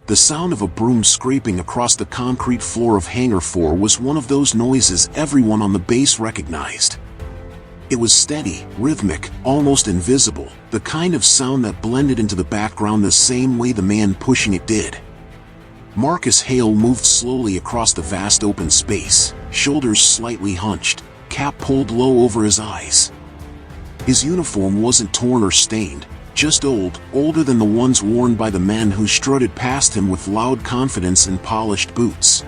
The sound of a broom scraping across the concrete floor of Hangar 4 was one of those noises everyone on the base recognized. It was steady, rhythmic, almost invisible, the kind of sound that blended into the background the same way the man pushing it did. Marcus Hale moved slowly across the vast open space, shoulders slightly hunched, cap pulled low over his eyes. His uniform wasn't torn or stained, just old, older than the ones worn by the men who strutted past him with loud confidence in polished boots.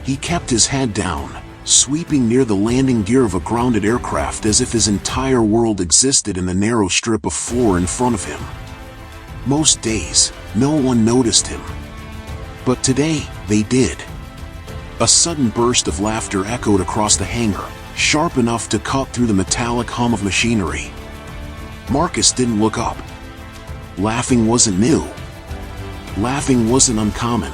He kept his head down, sweeping near the landing gear of a grounded aircraft as if his entire world existed in the narrow strip of floor in front of him. Most days, no one noticed him. But today, they did. A sudden burst of laughter echoed across the hangar, sharp enough to cut through the metallic hum of machinery. Marcus didn't look up. Laughing wasn't new. Laughing wasn't uncommon.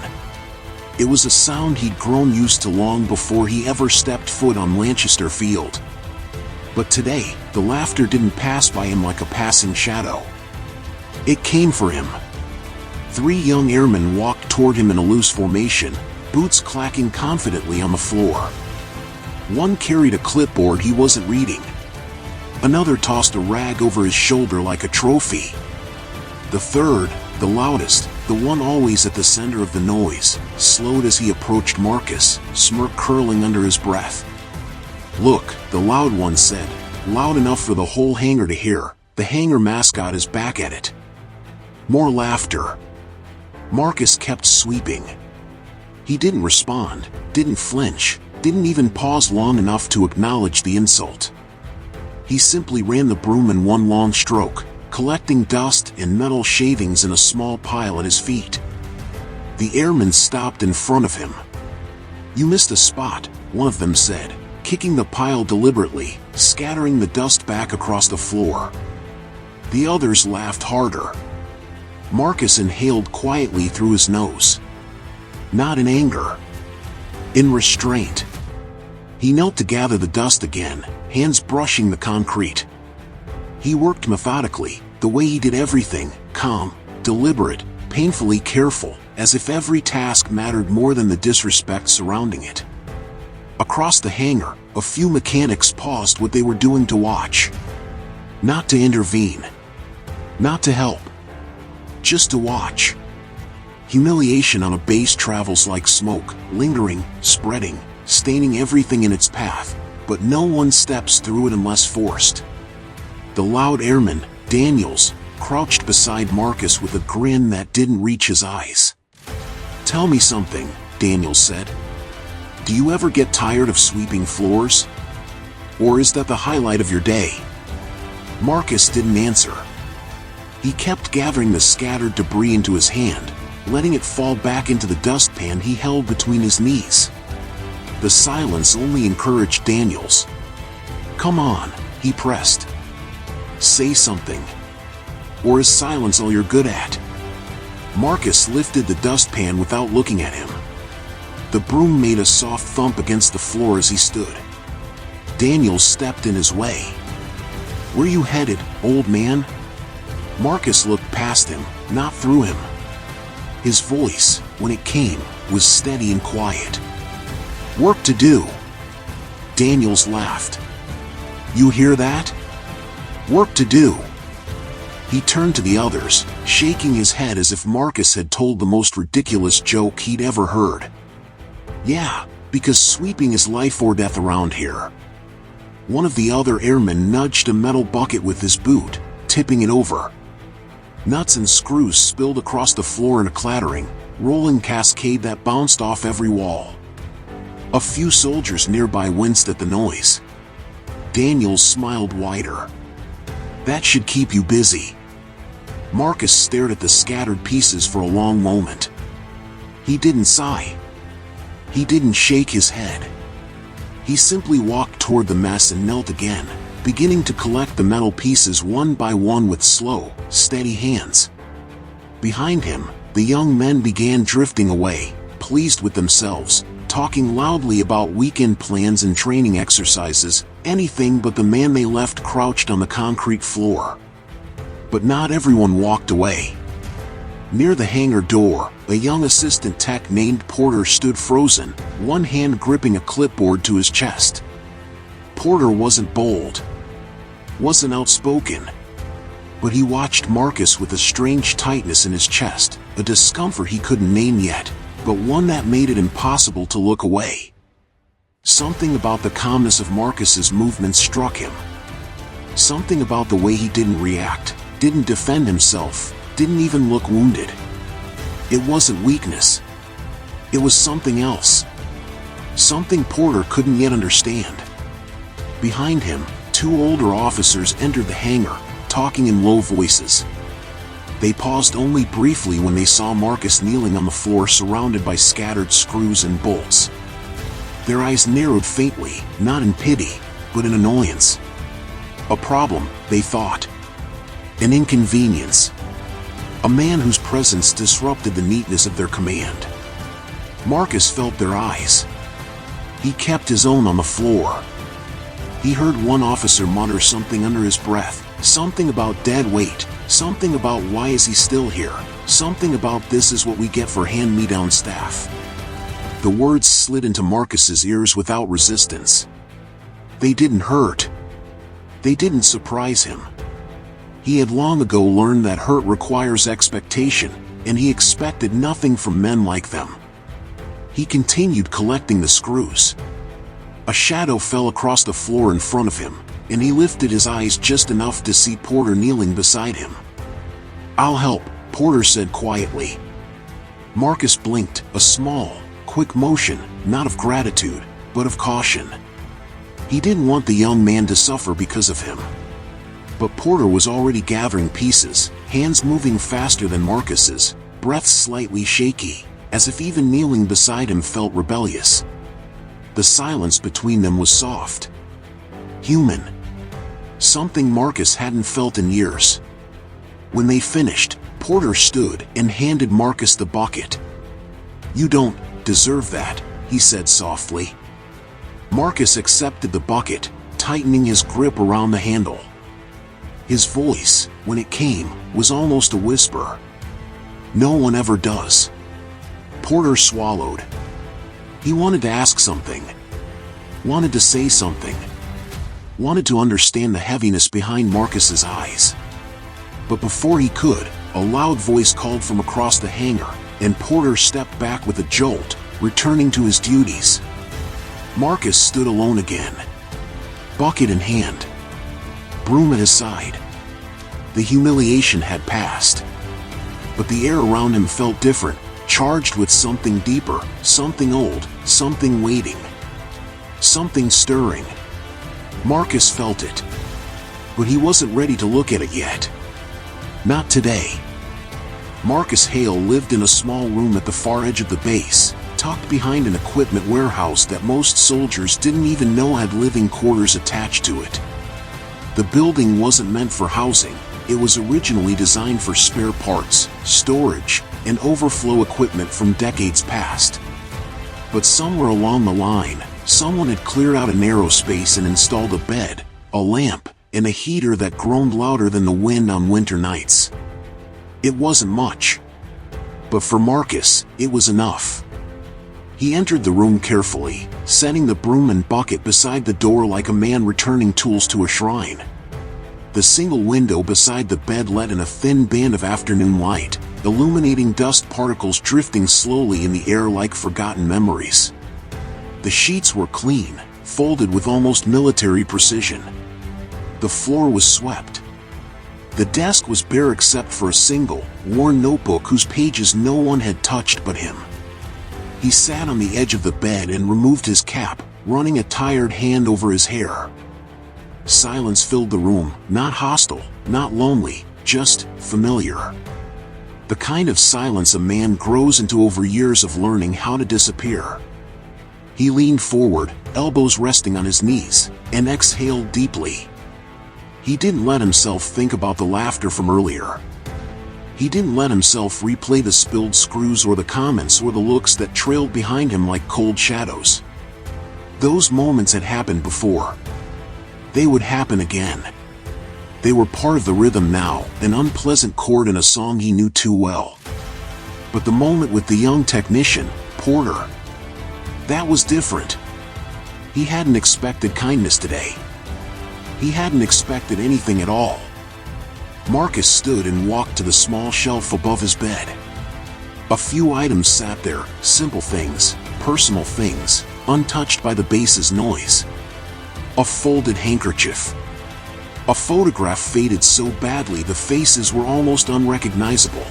It was a sound he'd grown used to long before he ever stepped foot on Lanchester Field. But today, the laughter didn't pass by him like a passing shadow. It came for him. 3 young airmen walked toward him in a loose formation, boots clacking confidently on the floor. One carried a clipboard he wasn't reading. Another tossed a rag over his shoulder like a trophy. The third, the loudest, the one always at the center of the noise, slowed as he approached Marcus, smirk curling under his breath. "Look," the loud one said, loud enough for the whole hangar to hear, "the hangar mascot is back at it." More laughter. Marcus kept sweeping. He didn't respond, didn't flinch, didn't even pause long enough to acknowledge the insult. He simply ran the broom in one long stroke, collecting dust and metal shavings in a small pile at his feet. The airmen stopped in front of him. "You missed a spot," one of them said, kicking the pile deliberately, scattering the dust back across the floor. The others laughed harder. Marcus inhaled quietly through his nose. Not in anger. In restraint. He knelt to gather the dust again, hands brushing the concrete. He worked methodically, the way he did everything, calm, deliberate, painfully careful, as if every task mattered more than the disrespect surrounding it. Across the hangar, a few mechanics paused what they were doing to watch. Not to intervene. Not to help. Just to watch. Humiliation on a base travels like smoke, lingering, spreading, staining everything in its path, but no one steps through it unless forced. The loud airman, Daniels, crouched beside Marcus with a grin that didn't reach his eyes. "Tell me something," Daniels said. "Do you ever get tired of sweeping floors? Or is that the highlight of your day?" Marcus didn't answer. He kept gathering the scattered debris into his hand, letting it fall back into the dustpan he held between his knees. The silence only encouraged Daniels. "Come on," he pressed. "Say something. Or is silence all you're good at?" Marcus lifted the dustpan without looking at him. The broom made a soft thump against the floor as he stood. Daniels stepped in his way. "Where you headed, old man?" Marcus looked past him, not through him. His voice, when it came, was steady and quiet. "Work to do." Daniels laughed. "You hear that? Work to do." He turned to the others, shaking his head as if Marcus had told the most ridiculous joke he'd ever heard. "Yeah, because sweeping is life or death around here." One of the other airmen nudged a metal bucket with his boot, tipping it over. Nuts and screws spilled across the floor in a clattering, rolling cascade that bounced off every wall. A few soldiers nearby winced at the noise. Daniels smiled wider. "That should keep you busy." Marcus stared at the scattered pieces for a long moment. He didn't sigh. He didn't shake his head. He simply walked toward the mess and knelt again, beginning to collect the metal pieces one by one with slow, steady hands. Behind him, the young men began drifting away, pleased with themselves, talking loudly about weekend plans and training exercises, anything but the man they left crouched on the concrete floor. But not everyone walked away. Near the hangar door, a young assistant tech named Porter stood frozen, one hand gripping a clipboard to his chest. Porter wasn't bold, wasn't outspoken, but he watched Marcus with a strange tightness in his chest, a discomfort he couldn't name yet, but one that made it impossible to look away. Something about the calmness of Marcus's movements struck him. Something about the way he didn't react, didn't defend himself, didn't even look wounded. It wasn't weakness. It was something else. Something Porter couldn't yet understand. Behind him, two older officers entered the hangar, talking in low voices. They paused only briefly when they saw Marcus kneeling on the floor surrounded by scattered screws and bolts. Their eyes narrowed faintly, not in pity, but in annoyance. A problem, they thought. An inconvenience. A man whose presence disrupted the neatness of their command. Marcus felt their eyes. He kept his own on the floor. He heard one officer mutter something under his breath, something about dead weight, something about why is he still here, something about this is what we get for hand-me-down staff. The words slid into Marcus's ears without resistance. They didn't hurt. They didn't surprise him. He had long ago learned that hurt requires expectation, and he expected nothing from men like them. He continued collecting the screws. A shadow fell across the floor in front of him, and he lifted his eyes just enough to see Porter kneeling beside him. "I'll help," Porter said quietly. Marcus blinked, a small, quick motion, not of gratitude, but of caution. He didn't want the young man to suffer because of him. But Porter was already gathering pieces, hands moving faster than Marcus's, breath slightly shaky, as if even kneeling beside him felt rebellious. The silence between them was soft. Human. Something Marcus hadn't felt in years. When they finished, Porter stood and handed Marcus the bucket. "You don't deserve that," he said softly. Marcus accepted the bucket, tightening his grip around the handle. His voice, when it came, was almost a whisper. "No one ever does." Porter swallowed. He wanted to ask something. Wanted to say something. Wanted to understand the heaviness behind Marcus's eyes. But before he could, a loud voice called from across the hangar, and Porter stepped back with a jolt, returning to his duties. Marcus stood alone again. Bucket in hand. Broom at his side. The humiliation had passed. But the air around him felt different, charged with something deeper, something old, something waiting. Something stirring. Marcus felt it. But he wasn't ready to look at it yet. Not today. Marcus Hale lived in a small room at the far edge of the base, tucked behind an equipment warehouse that most soldiers didn't even know had living quarters attached to it. The building wasn't meant for housing. It was originally designed for spare parts, storage, and overflow equipment from decades past. But somewhere along the line, someone had cleared out a narrow space and installed a bed, a lamp, and a heater that groaned louder than the wind on winter nights. It wasn't much. But for Marcus, it was enough. He entered the room carefully, setting the broom and bucket beside the door like a man returning tools to a shrine. The single window beside the bed let in a thin band of afternoon light, illuminating dust particles drifting slowly in the air like forgotten memories. The sheets were clean, folded with almost military precision. The floor was swept. The desk was bare except for a single, worn notebook whose pages no one had touched but him. He sat on the edge of the bed and removed his cap, running a tired hand over his hair. Silence filled the room, not hostile, not lonely, just familiar. The kind of silence a man grows into over years of learning how to disappear. He leaned forward, elbows resting on his knees, and exhaled deeply. He didn't let himself think about the laughter from earlier. He didn't let himself replay the spilled screws or the comments or the looks that trailed behind him like cold shadows. Those moments had happened before. They would happen again. They were part of the rhythm now, an unpleasant chord in a song he knew too well. But the moment with the young technician, Porter, that was different. He hadn't expected kindness today. He hadn't expected anything at all. Marcus stood and walked to the small shelf above his bed. A few items sat there, simple things, personal things, untouched by the bass's noise. A folded handkerchief. A photograph faded so badly the faces were almost unrecognizable.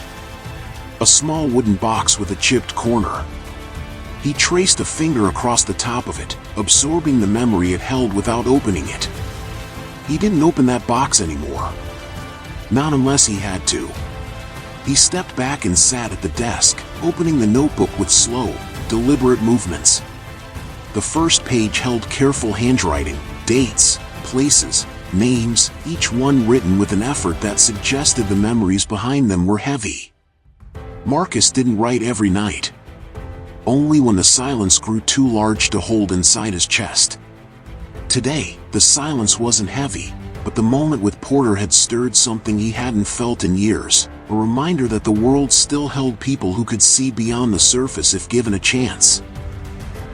A small wooden box with a chipped corner. He traced a finger across the top of it, absorbing the memory it held without opening it. He didn't open that box anymore. Not unless he had to. He stepped back and sat at the desk, opening the notebook with slow, deliberate movements. The first page held careful handwriting, dates, places, names, each one written with an effort that suggested the memories behind them were heavy. Marcus didn't write every night. Only when the silence grew too large to hold inside his chest. Today, the silence wasn't heavy, but the moment with Porter had stirred something he hadn't felt in years, a reminder that the world still held people who could see beyond the surface if given a chance.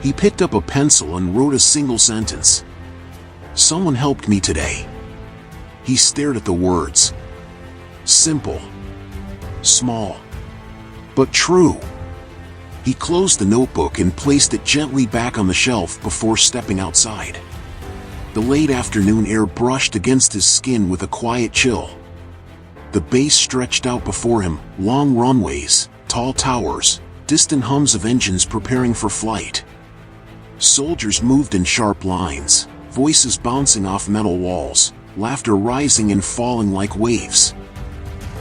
He picked up a pencil and wrote a single sentence. "Someone helped me today." He stared at the words. Simple. Small. But true. He closed the notebook and placed it gently back on the shelf before stepping outside. The late afternoon air brushed against his skin with a quiet chill. The base stretched out before him, long runways, tall towers, distant hums of engines preparing for flight. Soldiers moved in sharp lines, voices bouncing off metal walls, laughter rising and falling like waves.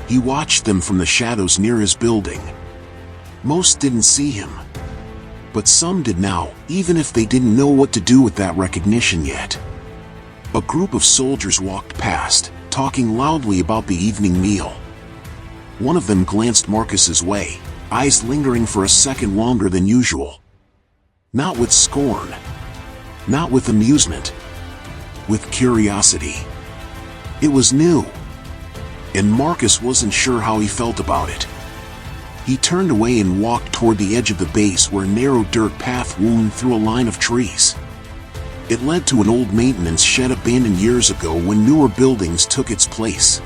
He watched them from the shadows near his building. Most didn't see him. But some did now, even if they didn't know what to do with that recognition yet. A group of soldiers walked past, talking loudly about the evening meal. One of them glanced Marcus's way, eyes lingering for a second longer than usual. Not with scorn. Not with amusement. With curiosity. It was new. And Marcus wasn't sure how he felt about it. He turned away and walked toward the edge of the base where a narrow dirt path wound through a line of trees. It led to an old maintenance shed abandoned years ago when newer buildings took its place.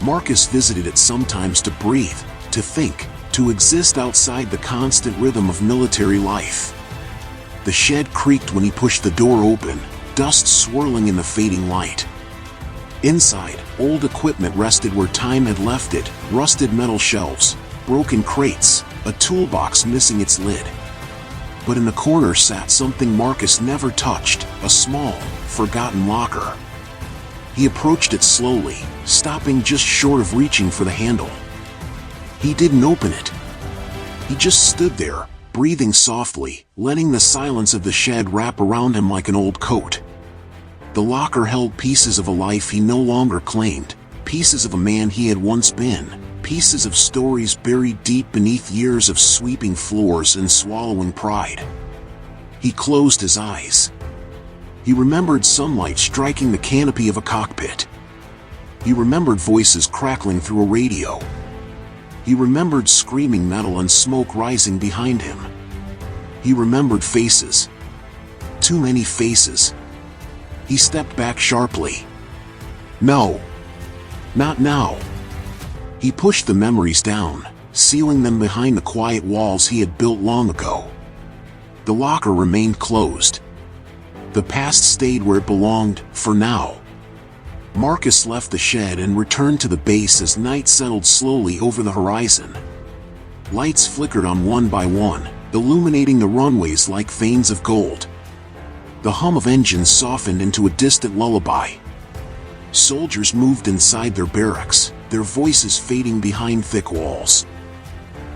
Marcus visited it sometimes to breathe, to think, to exist outside the constant rhythm of military life. The shed creaked when he pushed the door open, dust swirling in the fading light. Inside, old equipment rested where time had left it, rusted metal shelves, broken crates, a toolbox missing its lid. But in the corner sat something Marcus never touched, a small, forgotten locker. He approached it slowly, stopping just short of reaching for the handle. He didn't open it. He just stood there, breathing softly, letting the silence of the shed wrap around him like an old coat. The locker held pieces of a life he no longer claimed, pieces of a man he had once been, pieces of stories buried deep beneath years of sweeping floors and swallowing pride. He closed his eyes. He remembered sunlight striking the canopy of a cockpit. He remembered voices crackling through a radio. He remembered screaming metal and smoke rising behind him. He remembered faces. Too many faces. He stepped back sharply. No. Not now. He pushed the memories down, sealing them behind the quiet walls he had built long ago. The locker remained closed. The past stayed where it belonged, for now. Marcus left the shed and returned to the base as night settled slowly over the horizon. Lights flickered on one by one, illuminating the runways like veins of gold. The hum of engines softened into a distant lullaby. Soldiers moved inside their barracks, their voices fading behind thick walls.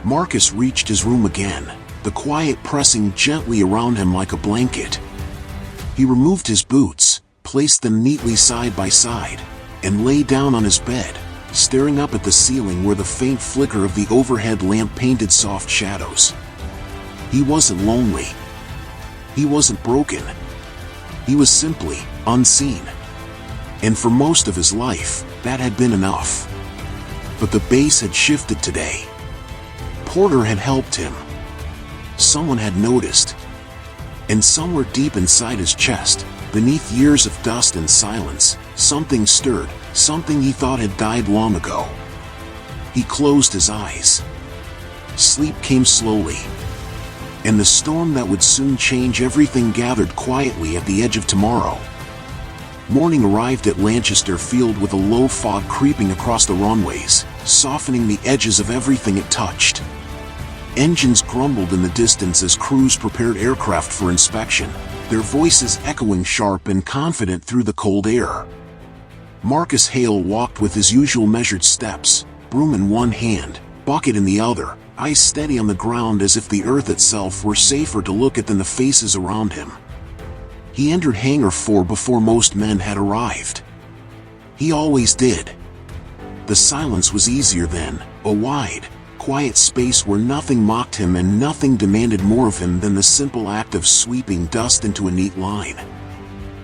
Marcus reached his room again, the quiet pressing gently around him like a blanket. He removed his boots, placed them neatly side by side, and lay down on his bed, staring up at the ceiling where the faint flicker of the overhead lamp painted soft shadows. He wasn't lonely. He wasn't broken. He was simply unseen. And for most of his life, that had been enough. But the base had shifted today. Porter had helped him. Someone had noticed. And somewhere deep inside his chest, beneath years of dust and silence, something stirred, something he thought had died long ago. He closed his eyes. Sleep came slowly. And the storm that would soon change everything gathered quietly at the edge of tomorrow. Morning arrived at Lanchester Field with a low fog creeping across the runways, softening the edges of everything it touched. Engines grumbled in the distance as crews prepared aircraft for inspection, their voices echoing sharp and confident through the cold air. Marcus Hale walked with his usual measured steps, broom in one hand, bucket in the other, eyes steady on the ground as if the earth itself were safer to look at than the faces around him. He entered Hangar 4 before most men had arrived. He always did. The silence was easier then, a wide, quiet space where nothing mocked him and nothing demanded more of him than the simple act of sweeping dust into a neat line.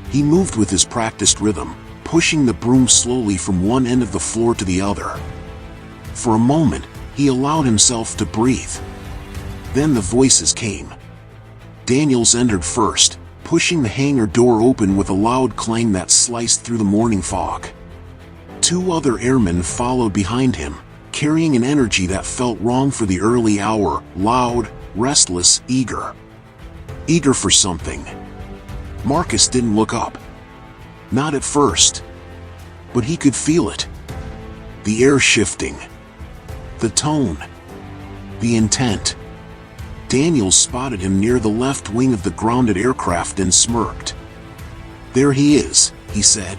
He moved with his practiced rhythm, pushing the broom slowly from one end of the floor to the other. For a moment, he allowed himself to breathe. Then the voices came. Daniels entered first, pushing the hangar door open with a loud clang that sliced through the morning fog. Two other airmen followed behind him, carrying an energy that felt wrong for the early hour, loud, restless, eager. Eager for something. Marcus didn't look up. Not at first. But he could feel it. The air shifting. The tone. The intent. Daniels spotted him near the left wing of the grounded aircraft and smirked. "There he is," he said.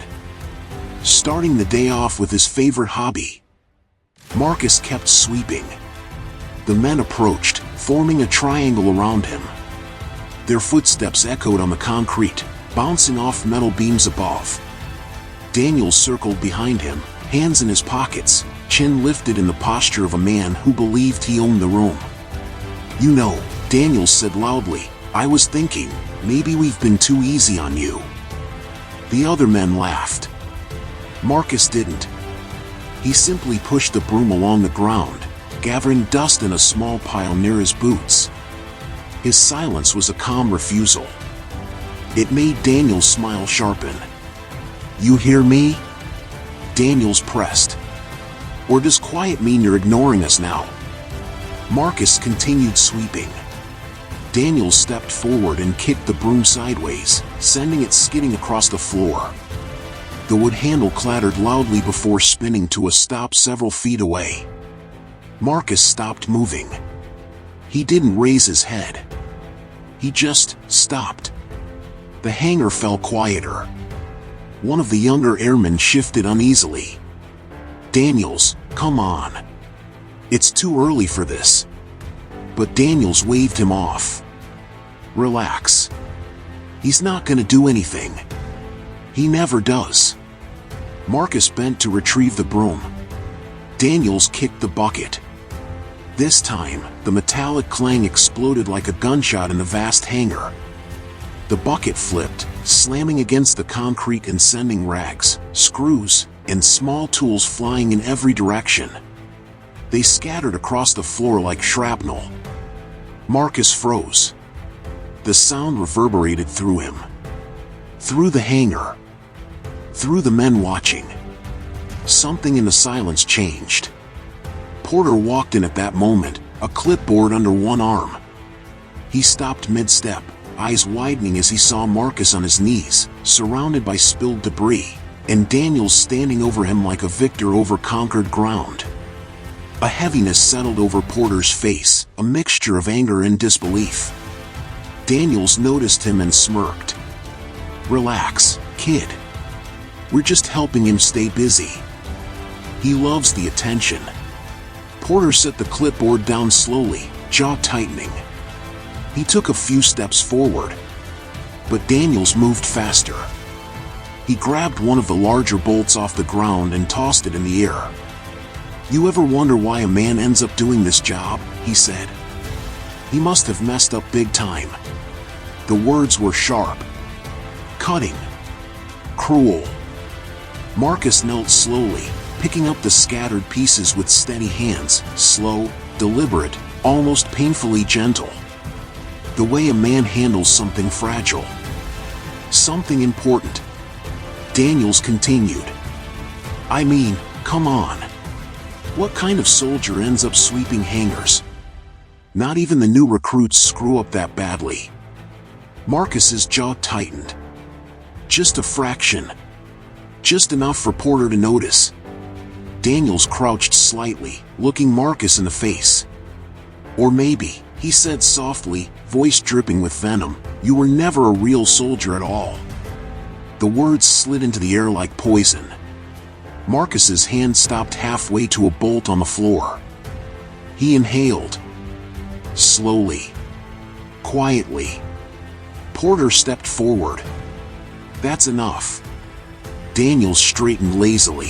Starting the day off with his favorite hobby. Marcus kept sweeping. The men approached, forming a triangle around him. Their footsteps echoed on the concrete, bouncing off metal beams above. Daniels circled behind him, hands in his pockets, chin lifted in the posture of a man who believed he owned the room. "You know," Daniels said loudly, "I was thinking, maybe we've been too easy on you." The other men laughed. Marcus didn't. He simply pushed the broom along the ground, gathering dust in a small pile near his boots. His silence was a calm refusal. It made Daniels' smile sharpen. "You hear me?" Daniels pressed. "Or does quiet mean you're ignoring us now?" Marcus continued sweeping. Daniels stepped forward and kicked the broom sideways, sending it skidding across the floor. The wood handle clattered loudly before spinning to a stop several feet away. Marcus stopped moving. He didn't raise his head. He just stopped. The hangar fell quieter. One of the younger airmen shifted uneasily. "Daniels, come on. It's too early for this." But Daniels waved him off. "Relax. He's not gonna do anything. He never does." Marcus bent to retrieve the broom. Daniels kicked the bucket. This time, the metallic clang exploded like a gunshot in the vast hangar. The bucket flipped, slamming against the concrete and sending rags, screws, and small tools flying in every direction. They scattered across the floor like shrapnel. Marcus froze. The sound reverberated through him. Through the hangar. Through the men watching. Something in the silence changed. Porter walked in at that moment, a clipboard under one arm. He stopped mid-step, eyes widening as he saw Marcus on his knees, surrounded by spilled debris, and Daniels standing over him like a victor over conquered ground. A heaviness settled over Porter's face, a mixture of anger and disbelief. Daniels noticed him and smirked. "Relax, kid. We're just helping him stay busy. He loves the attention." Porter set the clipboard down slowly, jaw tightening. He took a few steps forward. But Daniels moved faster. He grabbed one of the larger bolts off the ground and tossed it in the air. "You ever wonder why a man ends up doing this job?" he said. "He must have messed up big time." The words were sharp, cutting, cruel. Marcus knelt slowly, picking up the scattered pieces with steady hands, slow, deliberate, almost painfully gentle. The way a man handles something fragile. Something important. Daniels continued. I mean, come on. What kind of soldier ends up sweeping hangars? Not even the new recruits screw up that badly. Marcus's jaw tightened. Just a fraction. Just enough for Porter to notice. Daniels crouched slightly, looking Marcus in the face. Or maybe, he said softly, voice dripping with venom, you were never a real soldier at all. The words slid into the air like poison. Marcus's hand stopped halfway to a bolt on the floor. He inhaled. Slowly. Quietly. Porter stepped forward. That's enough. Daniels straightened lazily.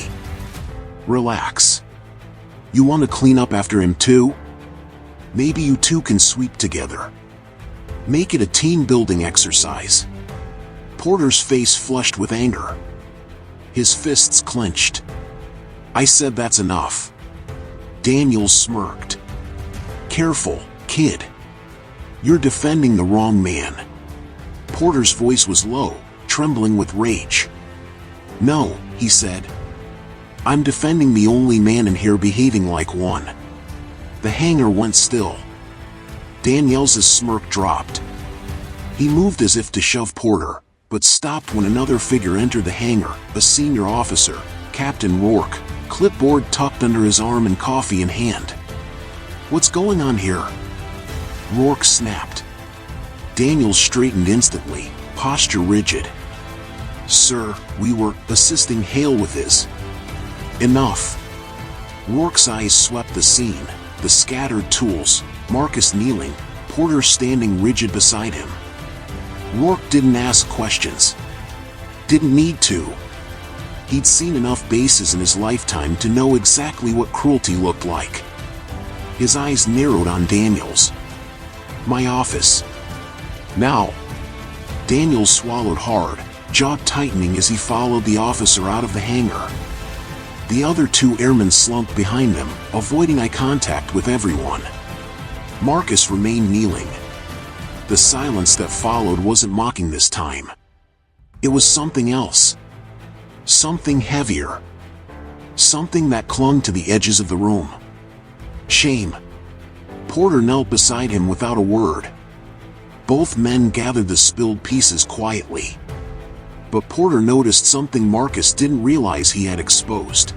Relax. You want to clean up after him too? Maybe you two can sweep together. Make it a team-building exercise. Porter's face flushed with anger. His fists clenched. I said that's enough. Daniels smirked. Careful, kid. You're defending the wrong man. Porter's voice was low, trembling with rage. No, he said. I'm defending the only man in here behaving like one. The hangar went still. Daniels' smirk dropped. He moved as if to shove Porter, but stopped when another figure entered the hangar, a senior officer, Captain Rourke, clipboard tucked under his arm and coffee in hand. What's going on here? Rourke snapped. Daniels straightened instantly, posture rigid. Sir, we were assisting Hale with his. Enough. Rourke's eyes swept the scene, the scattered tools, Marcus kneeling, Porter standing rigid beside him. Rourke didn't ask questions. Didn't need to. He'd seen enough bases in his lifetime to know exactly what cruelty looked like. His eyes narrowed on Daniels. My office. Now. Daniels swallowed hard, jaw tightening as he followed the officer out of the hangar. The other two airmen slumped behind them, avoiding eye contact with everyone. Marcus remained kneeling. The silence that followed wasn't mocking this time. It was something else. Something heavier. Something that clung to the edges of the room. Shame. Porter knelt beside him without a word. Both men gathered the spilled pieces quietly. But Porter noticed something Marcus didn't realize he had exposed.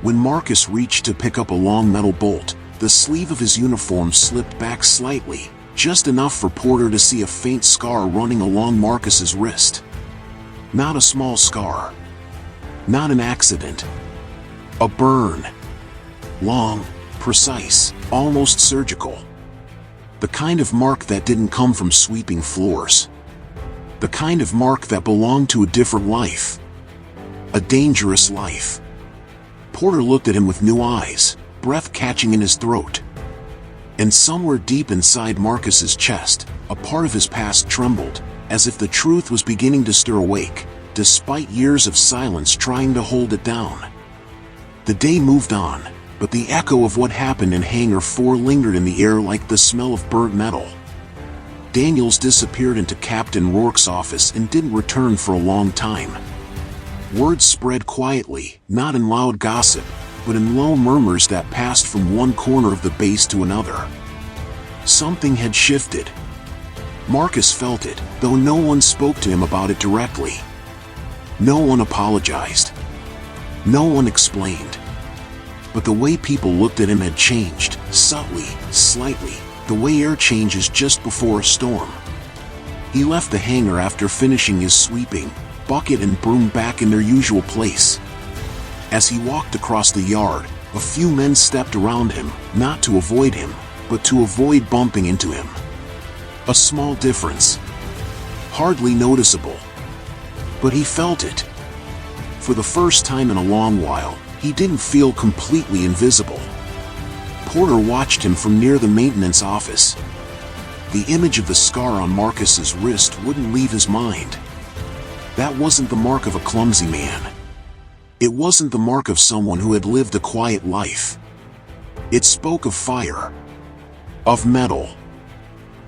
When Marcus reached to pick up a long metal bolt, the sleeve of his uniform slipped back slightly, just enough for Porter to see a faint scar running along Marcus's wrist. Not a small scar. Not an accident. A burn. Long, precise, almost surgical. The kind of mark that didn't come from sweeping floors. The kind of mark that belonged to a different life. A dangerous life. Porter looked at him with new eyes, breath catching in his throat. And somewhere deep inside Marcus's chest, a part of his past trembled, as if the truth was beginning to stir awake, despite years of silence trying to hold it down. The day moved on, but the echo of what happened in Hangar 4 lingered in the air like the smell of burnt metal. Daniels disappeared into Captain Rourke's office and didn't return for a long time. Words spread quietly, not in loud gossip, but in low murmurs that passed from one corner of the base to another. Something had shifted. Marcus felt it, though no one spoke to him about it directly. No one apologized. No one explained. But the way people looked at him had changed, subtly, slightly, the way air changes just before a storm. He left the hangar after finishing his sweeping, bucket and broom back in their usual place. As he walked across the yard, a few men stepped around him, not to avoid him, but to avoid bumping into him. A small difference. Hardly noticeable. But he felt it. For the first time in a long while, he didn't feel completely invisible. Porter watched him from near the maintenance office. The image of the scar on Marcus's wrist wouldn't leave his mind. That wasn't the mark of a clumsy man. It wasn't the mark of someone who had lived a quiet life. It spoke of fire, of metal,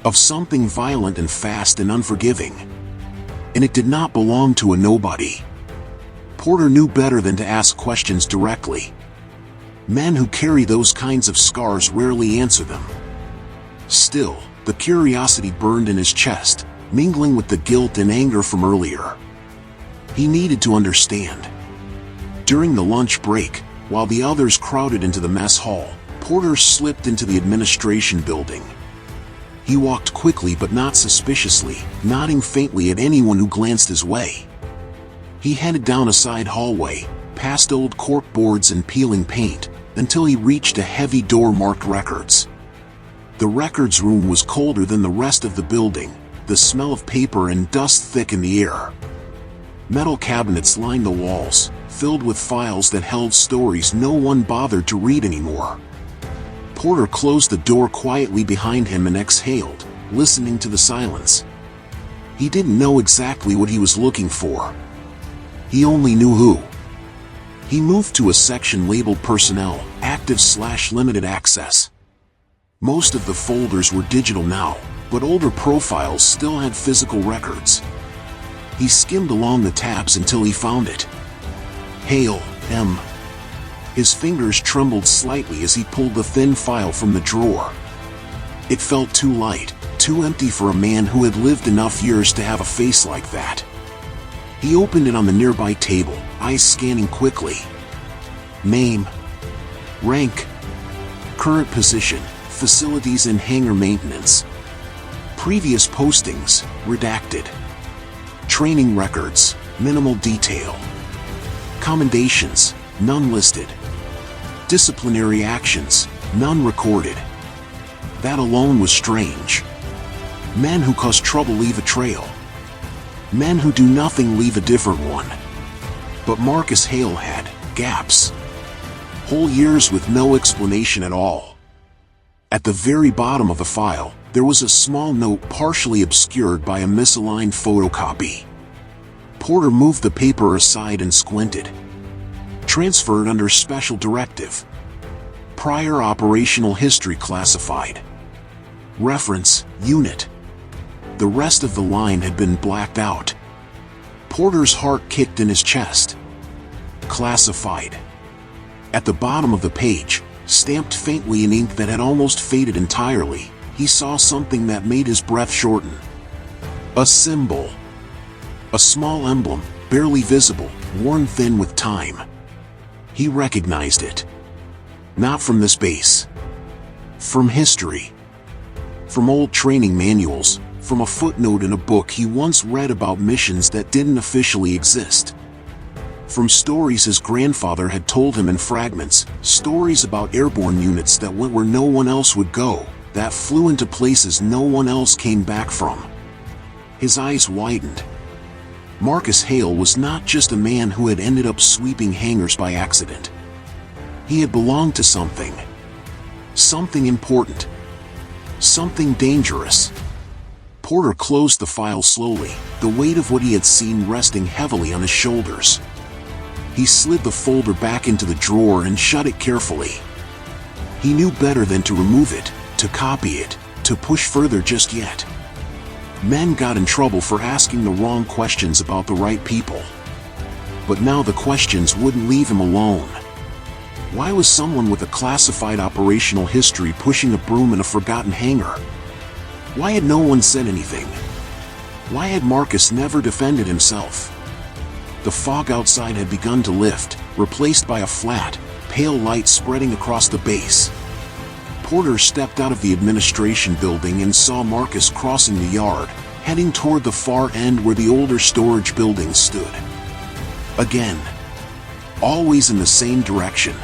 of something violent and fast and unforgiving. And it did not belong to a nobody. Porter knew better than to ask questions directly. Men who carry those kinds of scars rarely answer them. Still, the curiosity burned in his chest, mingling with the guilt and anger from earlier. He needed to understand. During the lunch break, while the others crowded into the mess hall, Porter slipped into the administration building. He walked quickly but not suspiciously, nodding faintly at anyone who glanced his way. He headed down a side hallway, past old cork boards and peeling paint, until he reached a heavy door marked records. The records room was colder than the rest of the building, the smell of paper and dust thick in the air. Metal cabinets lined the walls, filled with files that held stories no one bothered to read anymore. Porter closed the door quietly behind him and exhaled, listening to the silence. He didn't know exactly what he was looking for. He only knew who. He moved to a section labeled Personnel, Active/Limited Access. Most of the folders were digital now, but older profiles still had physical records. He skimmed along the tabs until he found it. Hale, M. His fingers trembled slightly as he pulled the thin file from the drawer. It felt too light, too empty for a man who had lived enough years to have a face like that. He opened it on the nearby table, eyes scanning quickly. Name. Rank. Current position, facilities and hangar maintenance. Previous postings, redacted. Training records, minimal detail. Commendations, none listed. Disciplinary actions, none recorded. That alone was strange. Men who cause trouble leave a trail. Men who do nothing leave a different one. But Marcus Hale had gaps. Whole years with no explanation at all. At the very bottom of the file, there was a small note partially obscured by a misaligned photocopy. Porter moved the paper aside and squinted. Transferred under special directive. Prior operational history classified. Reference, unit. The rest of the line had been blacked out. Porter's heart kicked in his chest. Classified. At the bottom of the page, stamped faintly in ink that had almost faded entirely, he saw something that made his breath shorten. A symbol. A small emblem, barely visible, worn thin with time. He recognized it. Not from this base. From history. From old training manuals, from a footnote in a book he once read about missions that didn't officially exist. From stories his grandfather had told him in fragments, stories about airborne units that went where no one else would go, that flew into places no one else came back from. His eyes widened. Marcus Hale was not just a man who had ended up sweeping hangars by accident. He had belonged to something. Something important. Something dangerous. Porter closed the file slowly, the weight of what he had seen resting heavily on his shoulders. He slid the folder back into the drawer and shut it carefully. He knew better than to remove it, to copy it, to push further just yet. Men got in trouble for asking the wrong questions about the right people. But now the questions wouldn't leave him alone. Why was someone with a classified operational history pushing a broom in a forgotten hangar? Why had no one said anything? Why had Marcus never defended himself? The fog outside had begun to lift, replaced by a flat, pale light spreading across the base. Porter stepped out of the administration building and saw Marcus crossing the yard, heading toward the far end where the older storage buildings stood. Again. Always in the same direction.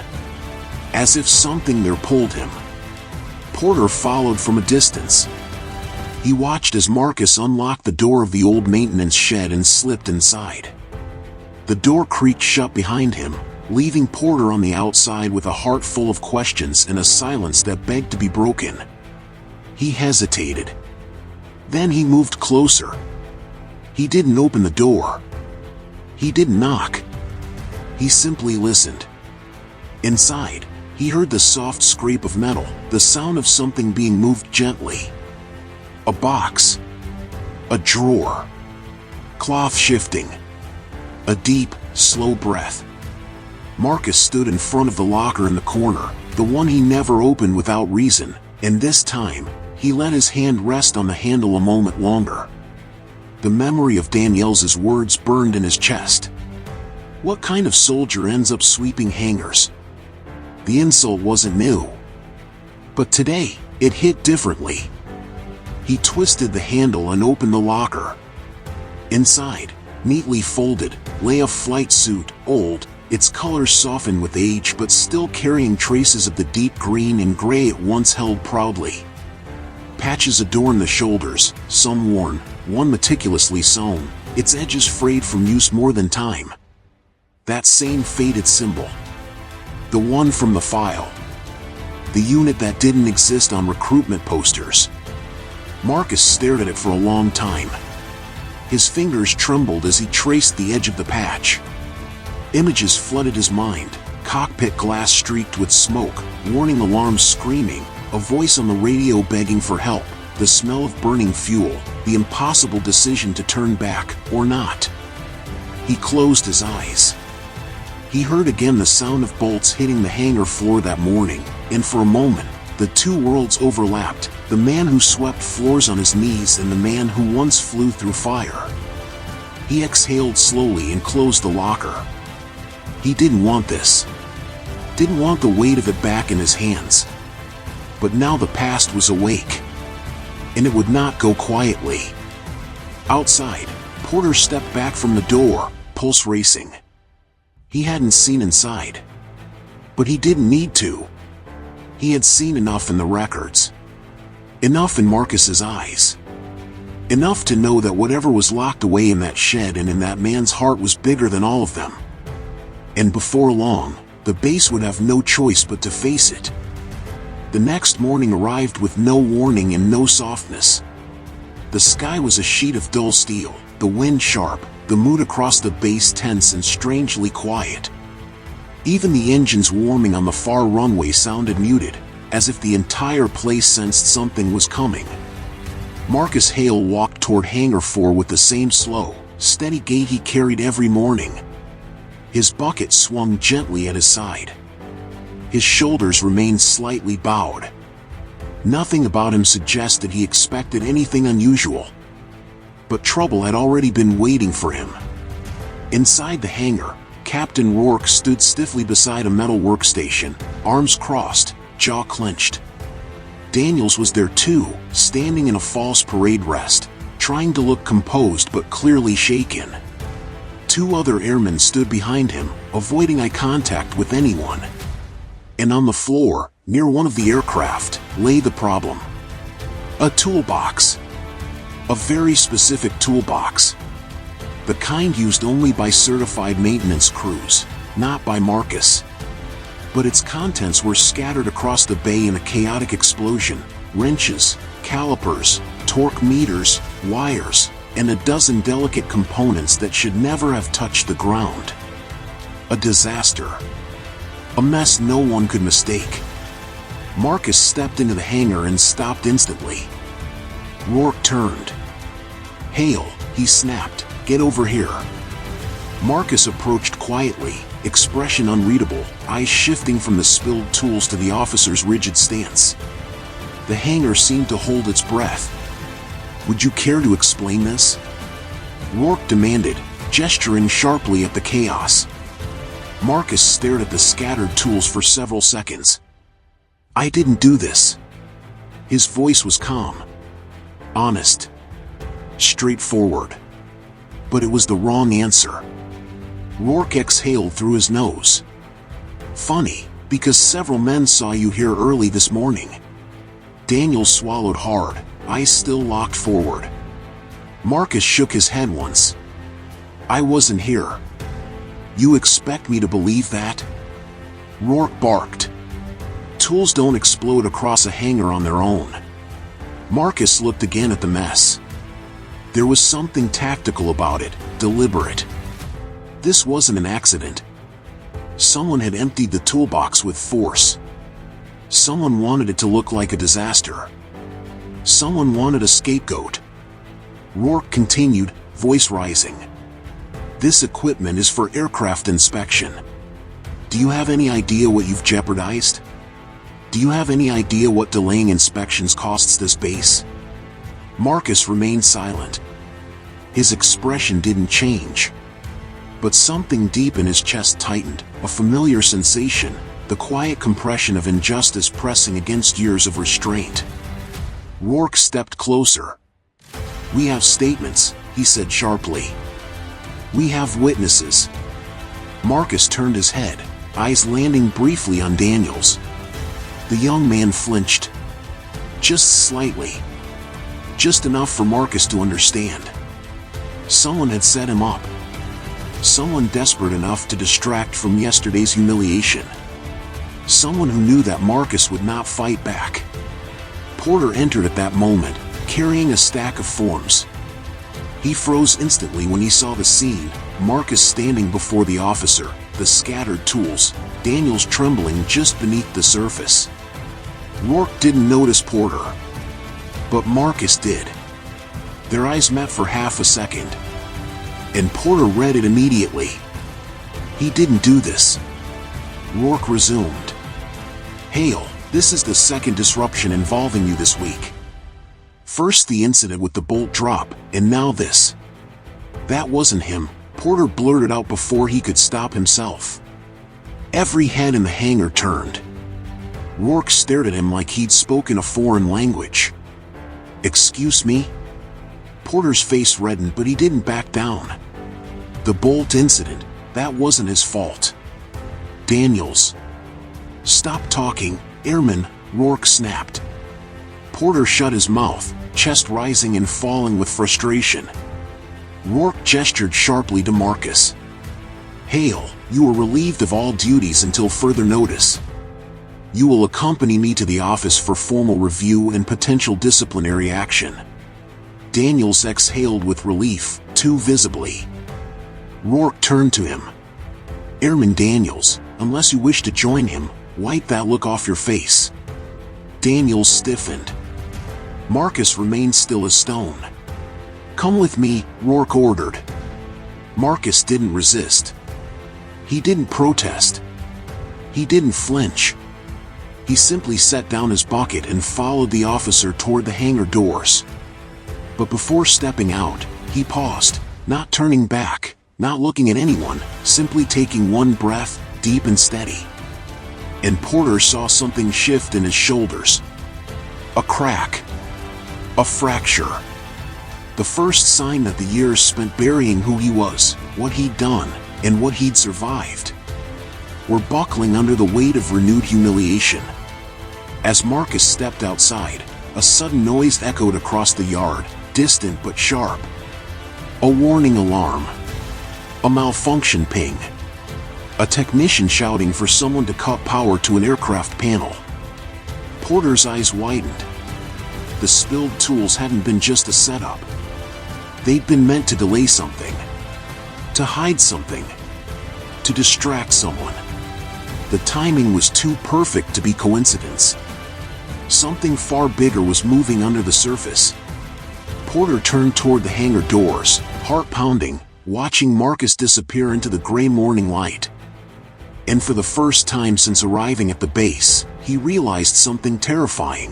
As if something there pulled him. Porter followed from a distance. He watched as Marcus unlocked the door of the old maintenance shed and slipped inside. The door creaked shut behind him, leaving Porter on the outside with a heart full of questions and a silence that begged to be broken. He hesitated. Then he moved closer. He didn't open the door. He didn't knock. He simply listened. Inside, he heard the soft scrape of metal, the sound of something being moved gently. A box. A drawer. Cloth shifting. A deep, slow breath. Marcus stood in front of the locker in the corner, the one he never opened without reason, and this time, he let his hand rest on the handle a moment longer. The memory of Danielle's words burned in his chest. What kind of soldier ends up sweeping hangars? The insult wasn't new. But today, it hit differently. He twisted the handle and opened the locker. Inside, neatly folded, lay a flight suit, old, its colors softened with age but still carrying traces of the deep green and gray it once held proudly. Patches adorned the shoulders, some worn, one meticulously sewn, its edges frayed from use more than time. That same faded symbol. The one from the file. The unit that didn't exist on recruitment posters. Marcus stared at it for a long time. His fingers trembled as he traced the edge of the patch. Images flooded his mind, cockpit glass streaked with smoke, warning alarms screaming, a voice on the radio begging for help, the smell of burning fuel, the impossible decision to turn back, or not. He closed his eyes. He heard again the sound of bolts hitting the hangar floor that morning, and for a moment, the two worlds overlapped, the man who swept floors on his knees and the man who once flew through fire. He exhaled slowly and closed the locker. He didn't want this. Didn't want the weight of it back in his hands. But now the past was awake. And it would not go quietly. Outside, Porter stepped back from the door, pulse racing. He hadn't seen inside. But he didn't need to. He had seen enough in the records. Enough in Marcus's eyes. Enough to know that whatever was locked away in that shed and in that man's heart was bigger than all of them. And before long, the base would have no choice but to face it. The next morning arrived with no warning and no softness. The sky was a sheet of dull steel, the wind sharp, the mood across the base tense and strangely quiet. Even the engines warming on the far runway sounded muted, as if the entire place sensed something was coming. Marcus Hale walked toward Hangar 4 with the same slow, steady gait he carried every morning. His bucket swung gently at his side. His shoulders remained slightly bowed. Nothing about him suggested he expected anything unusual. But trouble had already been waiting for him. Inside the hangar, Captain Rourke stood stiffly beside a metal workstation, arms crossed, jaw clenched. Daniels was there too, standing in a false parade rest, trying to look composed but clearly shaken. Two other airmen stood behind him, avoiding eye contact with anyone. And on the floor, near one of the aircraft, lay the problem. A toolbox. A very specific toolbox. The kind used only by certified maintenance crews, not by Marcus. But its contents were scattered across the bay in a chaotic explosion: wrenches, calipers, torque meters, wires, and a dozen delicate components that should never have touched the ground. A disaster. A mess no one could mistake. Marcus stepped into the hangar and stopped instantly. Rourke turned. "Hale," he snapped, "get over here." Marcus approached quietly, expression unreadable, eyes shifting from the spilled tools to the officer's rigid stance. The hangar seemed to hold its breath. "Would you care to explain this?" Rourke demanded, gesturing sharply at the chaos. Marcus stared at the scattered tools for several seconds. "I didn't do this." His voice was calm. Honest. Straightforward. But it was the wrong answer. Rourke exhaled through his nose. "Funny, because several men saw you here early this morning." Daniel swallowed hard, eyes still locked forward. Marcus shook his head once. "I wasn't here." "You expect me to believe that?" Rourke barked. "Tools don't explode across a hangar on their own." Marcus looked again at the mess. There was something tactical about it, deliberate. This wasn't an accident. Someone had emptied the toolbox with force. Someone wanted it to look like a disaster. Someone wanted a scapegoat. Rourke continued, voice rising. This equipment is for aircraft inspection. Do you have any idea what you've jeopardized? Do you have any idea what delaying inspections costs this base? Marcus remained silent. His expression didn't change. But something deep in his chest tightened, a familiar sensation, the quiet compression of injustice pressing against years of restraint. Rourke stepped closer. We have statements, he said sharply. We have witnesses. Marcus turned his head, eyes landing briefly on Daniels. The young man flinched. Just slightly. Just enough for Marcus to understand. Someone had set him up. Someone desperate enough to distract from yesterday's humiliation. Someone who knew that Marcus would not fight back. Porter entered at that moment, carrying a stack of forms. He froze instantly when he saw the scene, Marcus standing before the officer, the scattered tools, Daniels trembling just beneath the surface. Rourke didn't notice Porter. But Marcus did. Their eyes met for half a second. And Porter read it immediately. He didn't do this. Rourke resumed. Hale, this is the second disruption involving you this week. First the incident with the bolt drop, and now this. That wasn't him, Porter blurted out before he could stop himself. Every head in the hangar turned. Rourke stared at him like he'd spoken a foreign language. Excuse me? Porter's face reddened, but he didn't back down. The bolt incident, that wasn't his fault. Daniels. Stop talking, Airman, Rourke snapped. Porter shut his mouth, chest rising and falling with frustration. Rourke gestured sharply to Marcus. Hale, you are relieved of all duties until further notice. You will accompany me to the office for formal review and potential disciplinary action. Daniels exhaled with relief, too visibly. Rourke turned to him. Airman Daniels, unless you wish to join him, wipe that look off your face. Daniels stiffened. Marcus remained still as stone. Come with me, Rourke ordered. Marcus didn't resist. He didn't protest. He didn't flinch. He simply set down his bucket and followed the officer toward the hangar doors. But before stepping out, he paused, not turning back, not looking at anyone, simply taking one breath, deep and steady. And Porter saw something shift in his shoulders. A crack. A fracture. The first sign that the years spent burying who he was, what he'd done, and what he'd survived, were buckling under the weight of renewed humiliation. As Marcus stepped outside, a sudden noise echoed across the yard, distant but sharp. A warning alarm. A malfunction ping. A technician shouting for someone to cut power to an aircraft panel. Porter's eyes widened. The spilled tools hadn't been just a setup. They'd been meant to delay something. To hide something. To distract someone. The timing was too perfect to be coincidence. Something far bigger was moving under the surface. Porter turned toward the hangar doors, heart pounding, watching Marcus disappear into the gray morning light. And for the first time since arriving at the base, he realized something terrifying.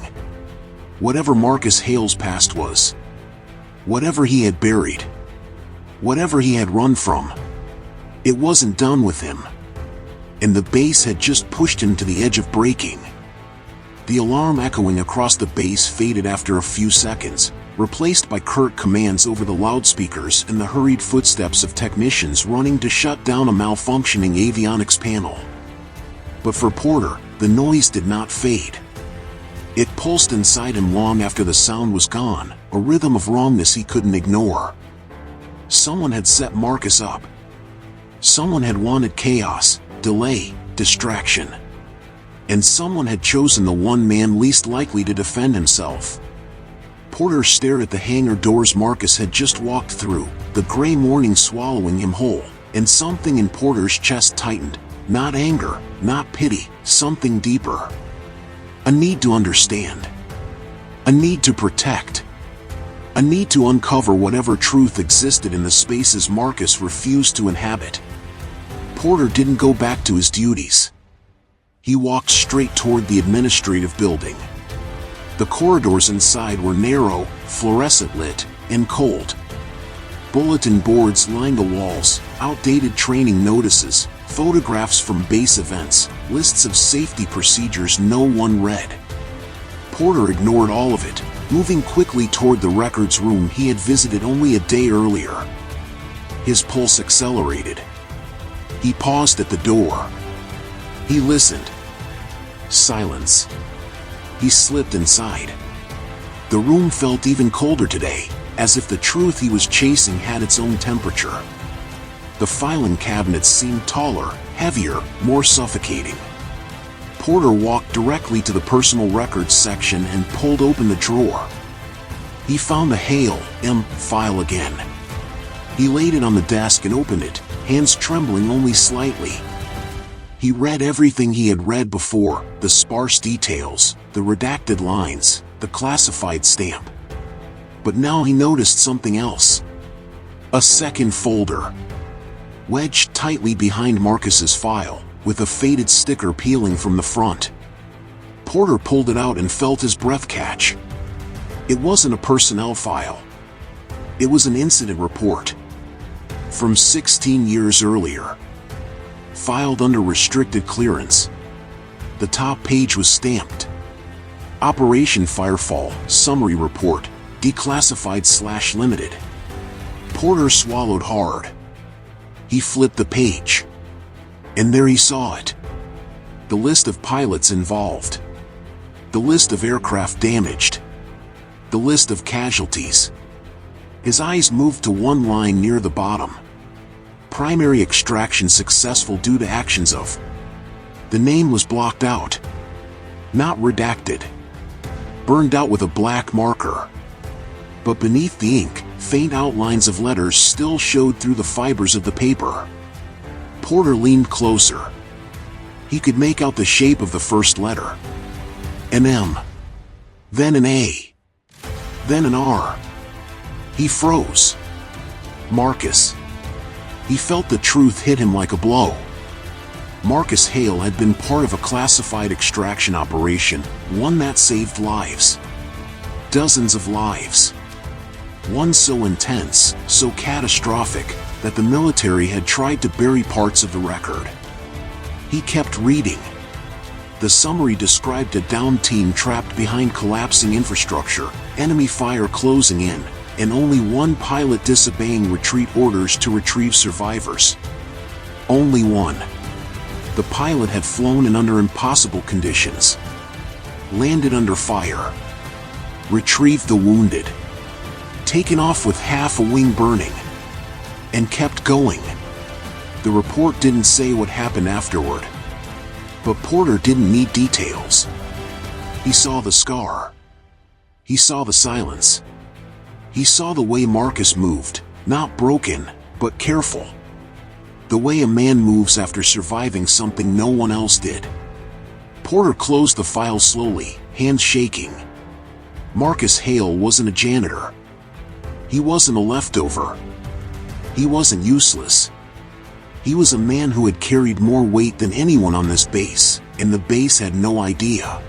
Whatever Marcus Hale's past was, whatever he had buried, whatever he had run from, it wasn't done with him. And the base had just pushed him to the edge of breaking. The alarm echoing across the base faded after a few seconds, replaced by curt commands over the loudspeakers and the hurried footsteps of technicians running to shut down a malfunctioning avionics panel. But for Porter, the noise did not fade. It pulsed inside him long after the sound was gone, a rhythm of wrongness he couldn't ignore. Someone had set Marcus up. Someone had wanted chaos, delay, distraction. And someone had chosen the one man least likely to defend himself. Porter stared at the hangar doors Marcus had just walked through, the gray morning swallowing him whole, and something in Porter's chest tightened, Not anger, not pity, something deeper. A need to understand. A need to protect. A need to uncover whatever truth existed in the spaces Marcus refused to inhabit. Porter didn't go back to his duties. He walked straight toward the administrative building. The corridors inside were narrow, fluorescent lit, and cold. Bulletin boards lined the walls, outdated training notices, photographs from base events, lists of safety procedures no one read. Porter ignored all of it, moving quickly toward the records room he had visited only a day earlier. His pulse accelerated. He paused at the door. He listened. Silence. He slipped inside. The room felt even colder today, as if the truth he was chasing had its own temperature. The filing cabinets seemed taller, heavier, more suffocating. Porter walked directly to the personal records section and pulled open the drawer. He found the Hale M file again. He laid it on the desk and opened it, hands trembling only slightly. He read everything he had read before, the sparse details, the redacted lines, the classified stamp. But now he noticed something else. A second folder. Wedged tightly behind Marcus's file, with a faded sticker peeling from the front. Porter pulled it out and felt his breath catch. It wasn't a personnel file. It was an incident report. From 16 years earlier. Filed under restricted clearance. The top page was stamped. Operation Firefall, Summary Report, Declassified/Limited. Porter swallowed hard. He flipped the page. And there he saw it. The list of pilots involved. The list of aircraft damaged. The list of casualties. His eyes moved to one line near the bottom. Primary extraction successful due to actions of. The name was blocked out. Not redacted. Burned out with a black marker. But beneath the ink, faint outlines of letters still showed through the fibers of the paper. Porter leaned closer. He could make out the shape of the first letter. An M. Then an A. Then an R. He froze. Marcus. He felt the truth hit him like a blow. Marcus Hale had been part of a classified extraction operation, one that saved lives. Dozens of lives. One so intense, so catastrophic, that the military had tried to bury parts of the record. He kept reading. The summary described a downed team trapped behind collapsing infrastructure, enemy fire closing in, and only one pilot disobeying retreat orders to retrieve survivors. Only one. The pilot had flown in under impossible conditions. Landed under fire. Retrieved the wounded. Taken off with half a wing burning. And kept going. The report didn't say what happened afterward. But Porter didn't need details. He saw the scar. He saw the silence. He saw the way Marcus moved, not broken, but careful. The way a man moves after surviving something no one else did. Porter closed the file slowly, hands shaking. Marcus Hale wasn't a janitor. He wasn't a leftover. He wasn't useless. He was a man who had carried more weight than anyone on this base, and the base had no idea.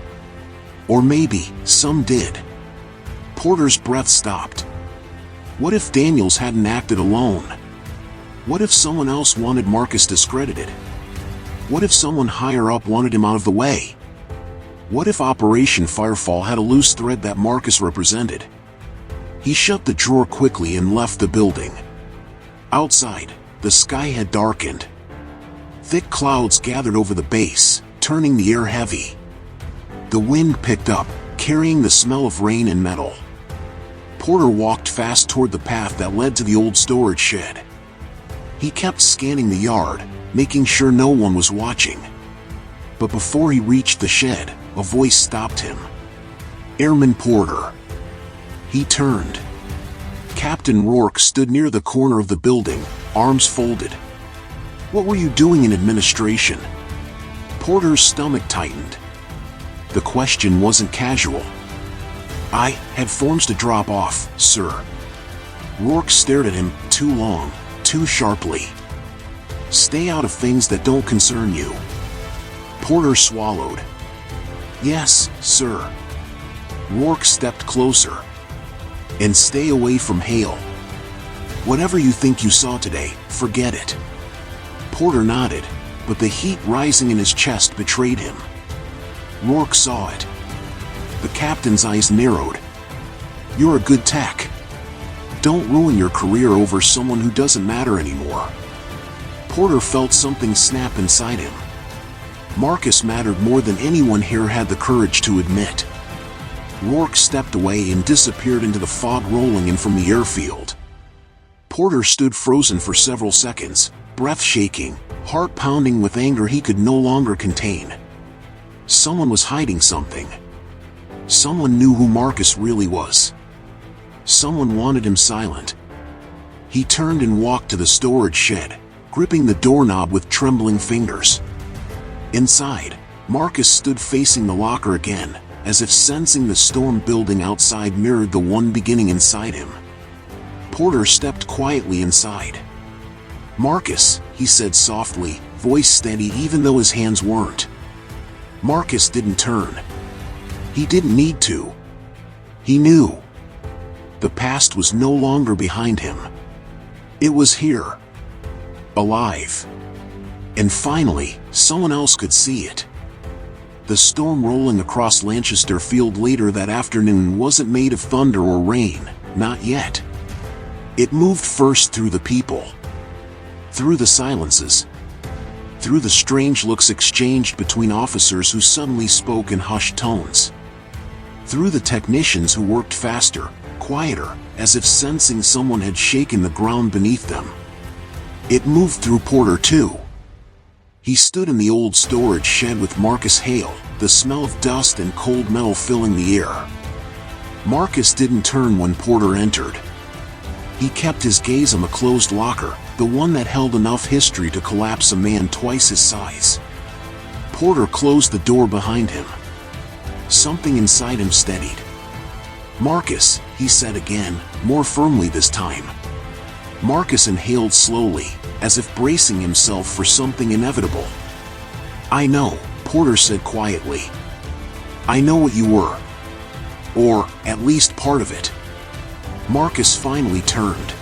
Or maybe, some did. Porter's breath stopped. What if Daniels hadn't acted alone? What if someone else wanted Marcus discredited? What if someone higher up wanted him out of the way? What if Operation Firefall had a loose thread that Marcus represented? He shut the drawer quickly and left the building. Outside, the sky had darkened. Thick clouds gathered over the base, turning the air heavy. The wind picked up, carrying the smell of rain and metal. Porter walked fast toward the path that led to the old storage shed. He kept scanning the yard, making sure no one was watching. But before he reached the shed, a voice stopped him. Airman Porter. He turned. Captain Rourke stood near the corner of the building, arms folded. What were you doing in administration? Porter's stomach tightened. The question wasn't casual. I had forms to drop off, sir. Rourke stared at him too long, too sharply. Stay out of things that don't concern you. Porter swallowed. Yes, sir. Rourke stepped closer. And stay away from Hale. Whatever you think you saw today, forget it. Porter nodded, but the heat rising in his chest betrayed him. Rourke saw it. The captain's eyes narrowed. You're a good tech. Don't ruin your career over someone who doesn't matter anymore. Porter felt something snap inside him. Marcus mattered more than anyone here had the courage to admit. Rourke stepped away and disappeared into the fog rolling in from the airfield. Porter stood frozen for several seconds, breath shaking, heart pounding with anger he could no longer contain. Someone was hiding something. Someone knew who Marcus really was. Someone wanted him silent. He turned and walked to the storage shed, gripping the doorknob with trembling fingers. Inside, Marcus stood facing the locker again, as if sensing the storm building outside mirrored the one beginning inside him. Porter stepped quietly inside. Marcus, he said softly, voice steady even though his hands weren't. Marcus didn't turn. He didn't need to. He knew. The past was no longer behind him. It was here. Alive. And finally, someone else could see it. The storm rolling across Lanchester Field later that afternoon wasn't made of thunder or rain, not yet. It moved first through the people. Through the silences. Through the strange looks exchanged between officers who suddenly spoke in hushed tones. Through the technicians who worked faster, quieter, as if sensing someone had shaken the ground beneath them. It moved through Porter too. He stood in the old storage shed with Marcus Hale, the smell of dust and cold metal filling the air. Marcus didn't turn when Porter entered. He kept his gaze on the closed locker, the one that held enough history to collapse a man twice his size. Porter closed the door behind him. Something inside him steadied. Marcus, he said again, more firmly this time. Marcus inhaled slowly, as if bracing himself for something inevitable. I know, Porter said quietly. I know what you were. Or, at least part of it. Marcus finally turned.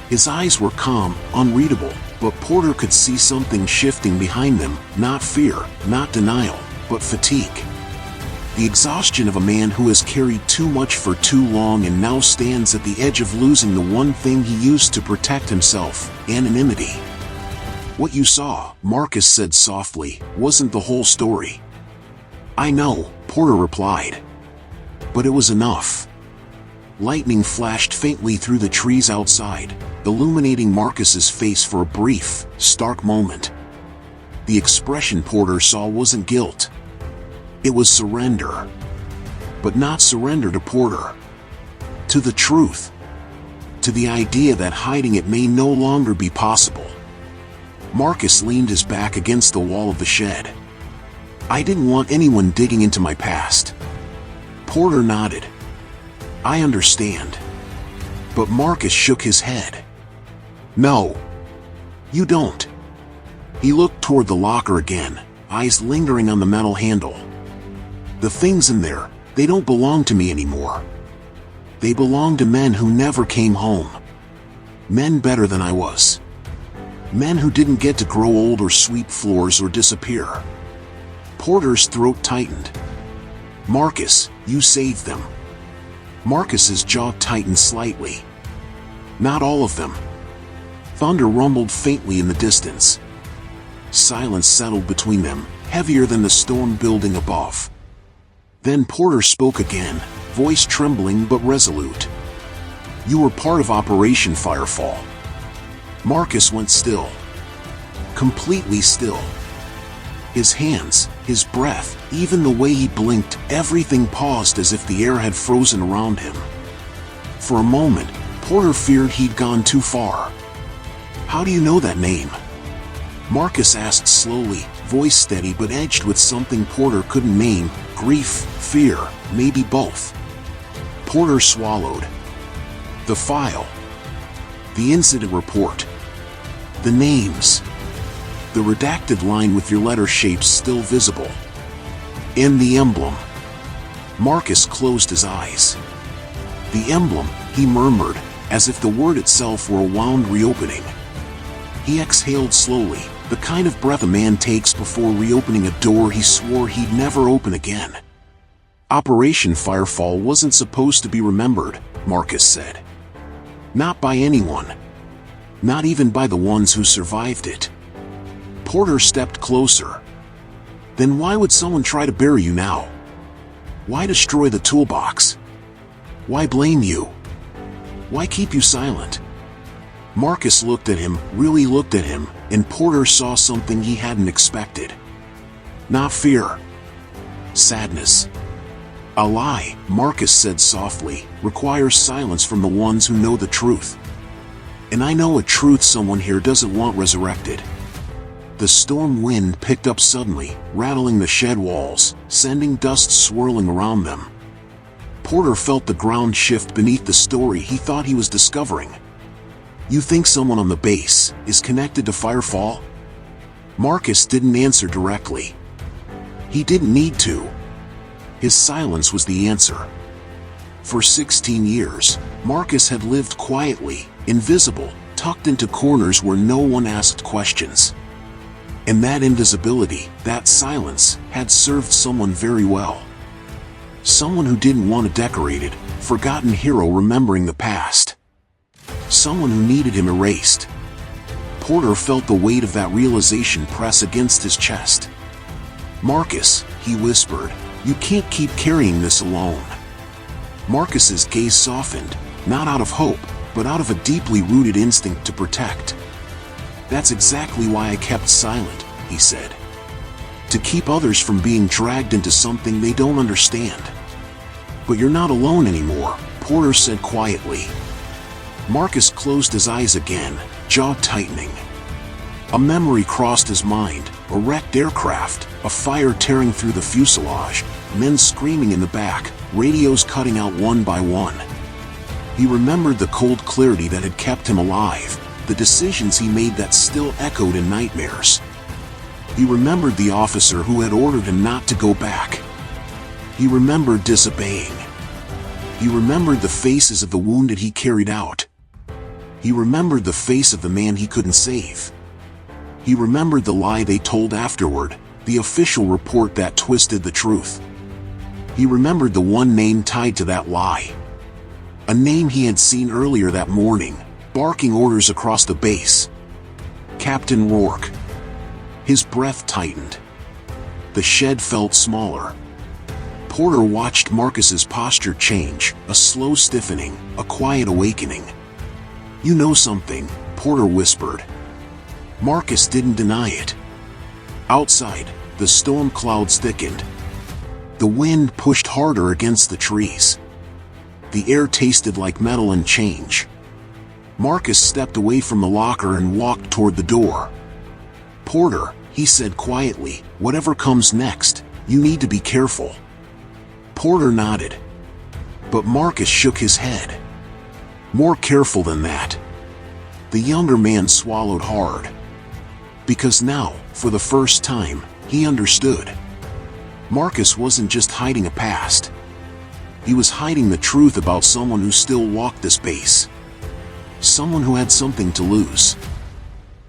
His eyes were calm, unreadable, but Porter could see something shifting behind them, not fear, not denial, but fatigue. The exhaustion of a man who has carried too much for too long and now stands at the edge of losing the one thing he used to protect himself, anonymity. What you saw, Marcus said softly, wasn't the whole story. I know, Porter replied. But it was enough. Lightning flashed faintly through the trees outside, illuminating Marcus's face for a brief, stark moment. The expression Porter saw wasn't guilt. It was surrender. But not surrender to Porter. To the truth. To the idea that hiding it may no longer be possible. Marcus leaned his back against the wall of the shed. I didn't want anyone digging into my past. Porter nodded. I understand. But Marcus shook his head. No. You don't. He looked toward the locker again, eyes lingering on the metal handle. The things in there, they don't belong to me anymore. They belong to men who never came home. Men better than I was. Men who didn't get to grow old or sweep floors or disappear. Porter's throat tightened. Marcus, you saved them. Marcus's jaw tightened slightly. Not all of them. Thunder rumbled faintly in the distance. Silence settled between them, heavier than the storm building above. Then Porter spoke again, voice trembling but resolute. You were part of Operation Firefall. Marcus went still. Completely still. His hands, his breath, even the way he blinked, everything paused as if the air had frozen around him. For a moment, Porter feared he'd gone too far. How do you know that name? Marcus asked slowly, voice steady but edged with something Porter couldn't name. Grief, fear, maybe both. Porter swallowed. The file. The incident report. The names. The redacted line with your letter shapes still visible. And the emblem. Marcus closed his eyes. The emblem, he murmured, as if the word itself were a wound reopening. He exhaled slowly, the kind of breath a man takes before reopening a door he swore he'd never open again. Operation Firefall wasn't supposed to be remembered, Marcus said. Not by anyone. Not even by the ones who survived it. Porter stepped closer. Then why would someone try to bury you now? Why destroy the toolbox? Why blame you? Why keep you silent? Marcus looked at him, really looked at him, and Porter saw something he hadn't expected. Not fear. Sadness. A lie, Marcus said softly, requires silence from the ones who know the truth. And I know a truth someone here doesn't want resurrected. The storm wind picked up suddenly, rattling the shed walls, sending dust swirling around them. Porter felt the ground shift beneath the story he thought he was discovering. You think someone on the base is connected to Firefall? Marcus didn't answer directly. He didn't need to. His silence was the answer. For 16 years, Marcus had lived quietly, invisible, tucked into corners where no one asked questions. And that invisibility, that silence, had served someone very well. Someone who didn't want a decorated, forgotten hero remembering the past. Someone who needed him erased. Porter felt the weight of that realization press against his chest. Marcus, he whispered, you can't keep carrying this alone. Marcus's gaze softened, not out of hope, but out of a deeply rooted instinct to protect. That's exactly why I kept silent, he said. To keep others from being dragged into something they don't understand. But you're not alone anymore, Porter said quietly. Marcus closed his eyes again, jaw tightening. A memory crossed his mind, a wrecked aircraft, a fire tearing through the fuselage, men screaming in the back, radios cutting out one by one. He remembered the cold clarity that had kept him alive, the decisions he made that still echoed in nightmares. He remembered the officer who had ordered him not to go back. He remembered disobeying. He remembered the faces of the wounded he carried out. He remembered the face of the man he couldn't save. He remembered the lie they told afterward, the official report that twisted the truth. He remembered the one name tied to that lie. A name he had seen earlier that morning, barking orders across the base. Captain Rourke. His breath tightened. The shed felt smaller. Porter watched Marcus's posture change, a slow stiffening, a quiet awakening. You know something, Porter whispered. Marcus didn't deny it. Outside, the storm clouds thickened. The wind pushed harder against the trees. The air tasted like metal and change. Marcus stepped away from the locker and walked toward the door. Porter, he said quietly, whatever comes next, you need to be careful. Porter nodded. But Marcus shook his head. More careful than that. The younger man swallowed hard. Because now, for the first time, he understood. Marcus wasn't just hiding a past. He was hiding the truth about someone who still walked this base. Someone who had something to lose.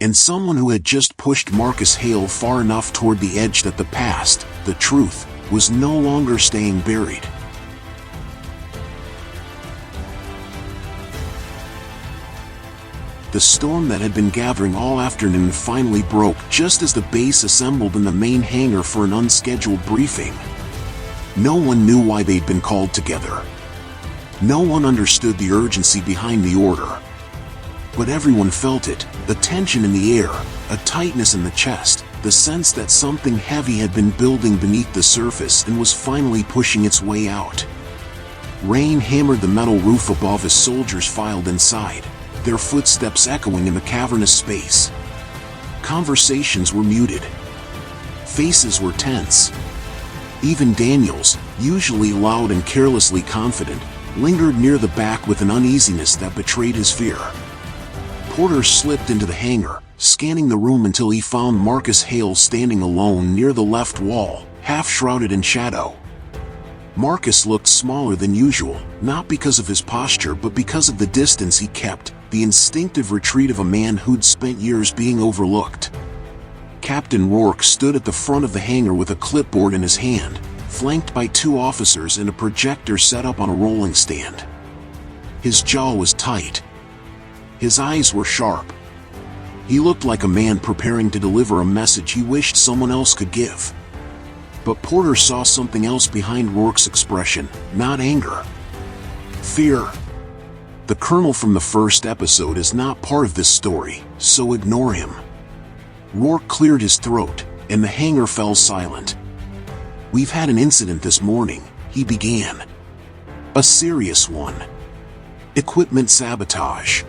And someone who had just pushed Marcus Hale far enough toward the edge that the past, the truth, was no longer staying buried. The storm that had been gathering all afternoon finally broke just as the base assembled in the main hangar for an unscheduled briefing. No one knew why they'd been called together. No one understood the urgency behind the order. But everyone felt it, the tension in the air, a tightness in the chest, the sense that something heavy had been building beneath the surface and was finally pushing its way out. Rain hammered the metal roof above as soldiers filed inside, their footsteps echoing in the cavernous space. Conversations were muted. Faces were tense. Even Daniels, usually loud and carelessly confident, lingered near the back with an uneasiness that betrayed his fear. Porter slipped into the hangar, scanning the room until he found Marcus Hale standing alone near the left wall, half shrouded in shadow. Marcus looked smaller than usual, not because of his posture but because of the distance he kept, the instinctive retreat of a man who'd spent years being overlooked. Captain Rourke stood at the front of the hangar with a clipboard in his hand, flanked by 2 officers and a projector set up on a rolling stand. His jaw was tight. His eyes were sharp. He looked like a man preparing to deliver a message he wished someone else could give. But Porter saw something else behind Rourke's expression, not anger. Fear. The colonel from the first episode is not part of this story, so ignore him. Rourke cleared his throat, and the hangar fell silent. We've had an incident this morning, he began. A serious one. Equipment sabotage.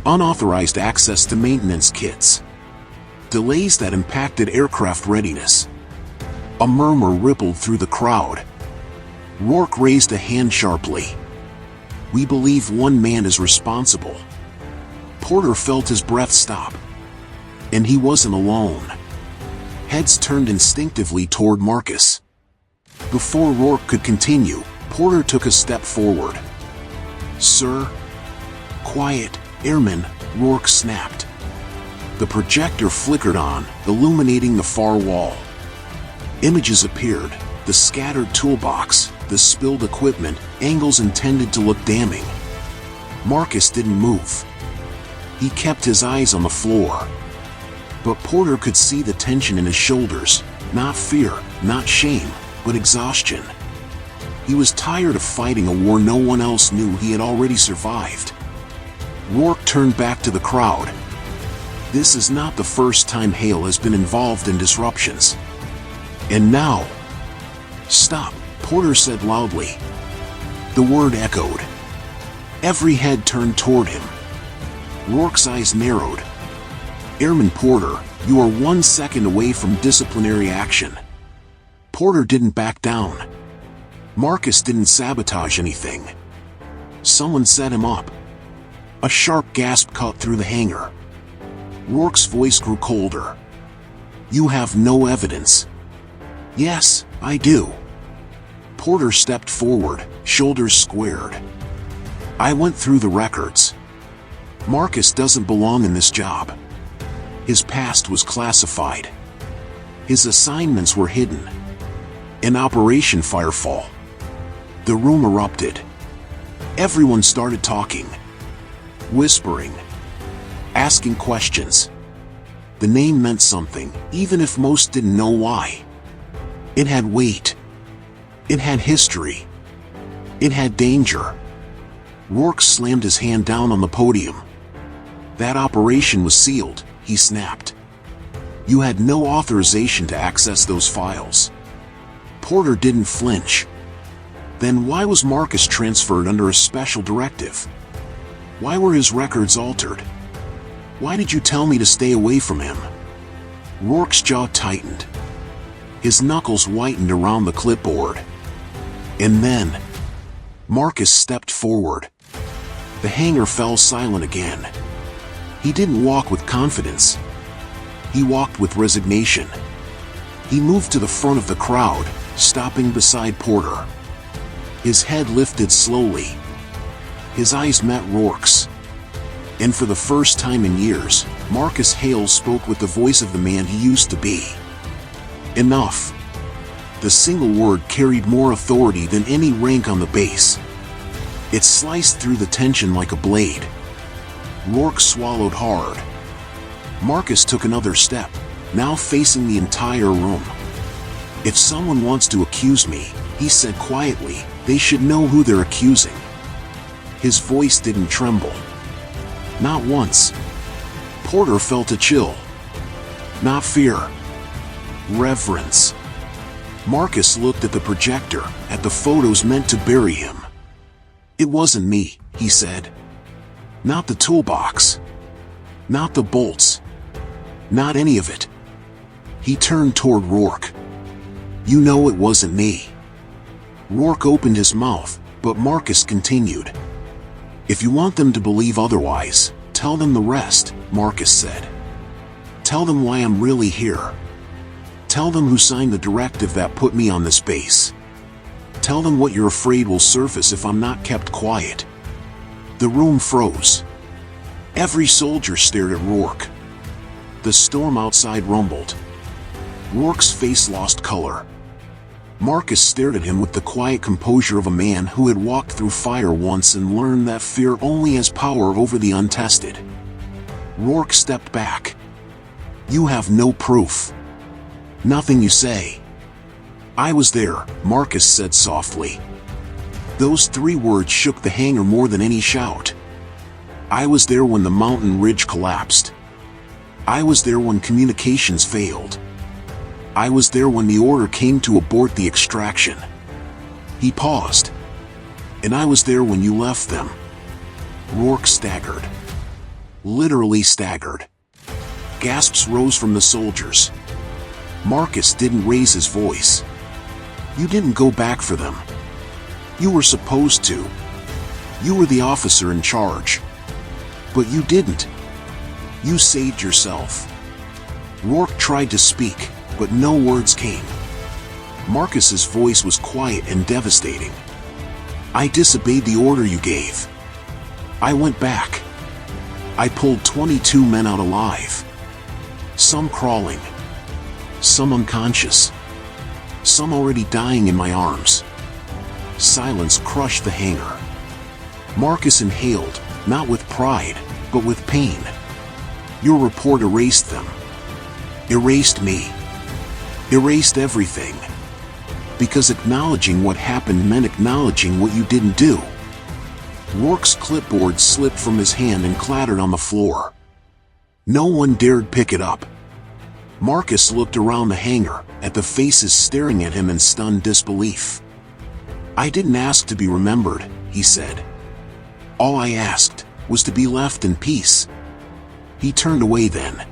Unauthorized access to maintenance kits. Delays that impacted aircraft readiness. A murmur rippled through the crowd. Rourke raised a hand sharply. We believe one man is responsible. Porter felt his breath stop. And he wasn't alone. Heads turned instinctively toward Marcus. Before Rourke could continue, Porter took a step forward. Sir? Quiet, airman, Rourke snapped. The projector flickered on, illuminating the far wall. Images appeared, the scattered toolbox, the spilled equipment, angles intended to look damning. Marcus didn't move. He kept his eyes on the floor. But Porter could see the tension in his shoulders, not fear, not shame, but exhaustion. He was tired of fighting a war no one else knew he had already survived. Rourke turned back to the crowd. This is not the first time Hale has been involved in disruptions. And now... Stop, Porter said loudly. The word echoed. Every head turned toward him. Rourke's eyes narrowed. Airman Porter, you are 1 second away from disciplinary action. Porter didn't back down. Marcus didn't sabotage anything. Someone set him up. A sharp gasp cut through the hangar. Rourke's voice grew colder. You have no evidence. Yes, I do. Porter stepped forward, shoulders squared. I went through the records. Marcus doesn't belong in this job. His past was classified. His assignments were hidden. In Operation Firefall. The room erupted. Everyone started talking. Whispering. Asking questions. The name meant something, even if most didn't know why. It had weight. It had history. It had danger. Rourke slammed his hand down on the podium. That operation was sealed, he snapped. You had no authorization to access those files. Porter didn't flinch. Then why was Marcus transferred under a special directive? Why were his records altered? Why did you tell me to stay away from him? Rourke's jaw tightened. His knuckles whitened around the clipboard. And then, Marcus stepped forward. The hangar fell silent again. He didn't walk with confidence. He walked with resignation. He moved to the front of the crowd, stopping beside Porter. His head lifted slowly. His eyes met Rourke's. And for the first time in years, Marcus Hale spoke with the voice of the man he used to be. Enough. The single word carried more authority than any rank on the base. It sliced through the tension like a blade. Rourke swallowed hard. Marcus took another step, now facing the entire room. If someone wants to accuse me, he said quietly, they should know who they're accusing. His voice didn't tremble. Not once. Porter felt a chill. Not fear. Reverence. Marcus looked at the projector, at the photos meant to bury him. It wasn't me, he said. Not the toolbox. Not the bolts. Not any of it. He turned toward Rourke. You know it wasn't me. Rourke opened his mouth, but Marcus continued. If you want them to believe otherwise, tell them the rest, Marcus said. Tell them why I'm really here. Tell them who signed the directive that put me on this base. Tell them what you're afraid will surface if I'm not kept quiet. The room froze. Every soldier stared at Rourke. The storm outside rumbled. Rourke's face lost color. Marcus stared at him with the quiet composure of a man who had walked through fire once and learned that fear only has power over the untested. Rourke stepped back. You have no proof. Nothing you say. I was there, Marcus said softly. Those 3 words shook the hangar more than any shout. I was there when the mountain ridge collapsed. I was there when communications failed. I was there when the order came to abort the extraction. He paused. And I was there when you left them. Rourke staggered. Literally staggered. Gasps rose from the soldiers. Marcus didn't raise his voice. You didn't go back for them. You were supposed to. You were the officer in charge. But you didn't. You saved yourself. Rourke tried to speak, but no words came. Marcus's voice was quiet and devastating. I disobeyed the order you gave. I went back. I pulled 22 men out alive. Some crawling. Some unconscious. Some already dying in my arms. Silence crushed the hangar. Marcus inhaled, not with pride, but with pain. Your report erased them. Erased me. Erased everything. Because acknowledging what happened meant acknowledging what you didn't do. Rourke's clipboard slipped from his hand and clattered on the floor. No one dared pick it up. Marcus looked around the hangar, at the faces staring at him in stunned disbelief. I didn't ask to be remembered, he said. All I asked was to be left in peace. He turned away then.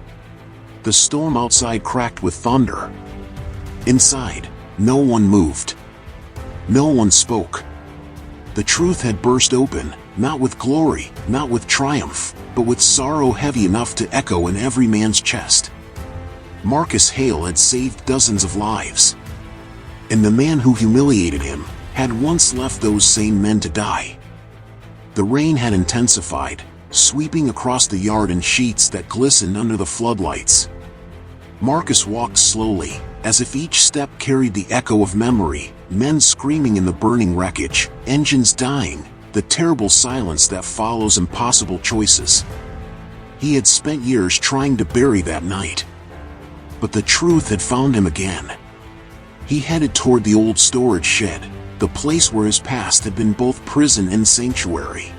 The storm outside cracked with thunder. Inside, no one moved. No one spoke. The truth had burst open, not with glory, not with triumph, but with sorrow heavy enough to echo in every man's chest. Marcus Hale had saved dozens of lives. And the man who humiliated him had once left those same men to die. The rain had intensified, sweeping across the yard in sheets that glistened under the floodlights. Marcus walked slowly, as if each step carried the echo of memory, men screaming in the burning wreckage, engines dying, the terrible silence that follows impossible choices. He had spent years trying to bury that night. But the truth had found him again. He headed toward the old storage shed, the place where his past had been both prison and sanctuary.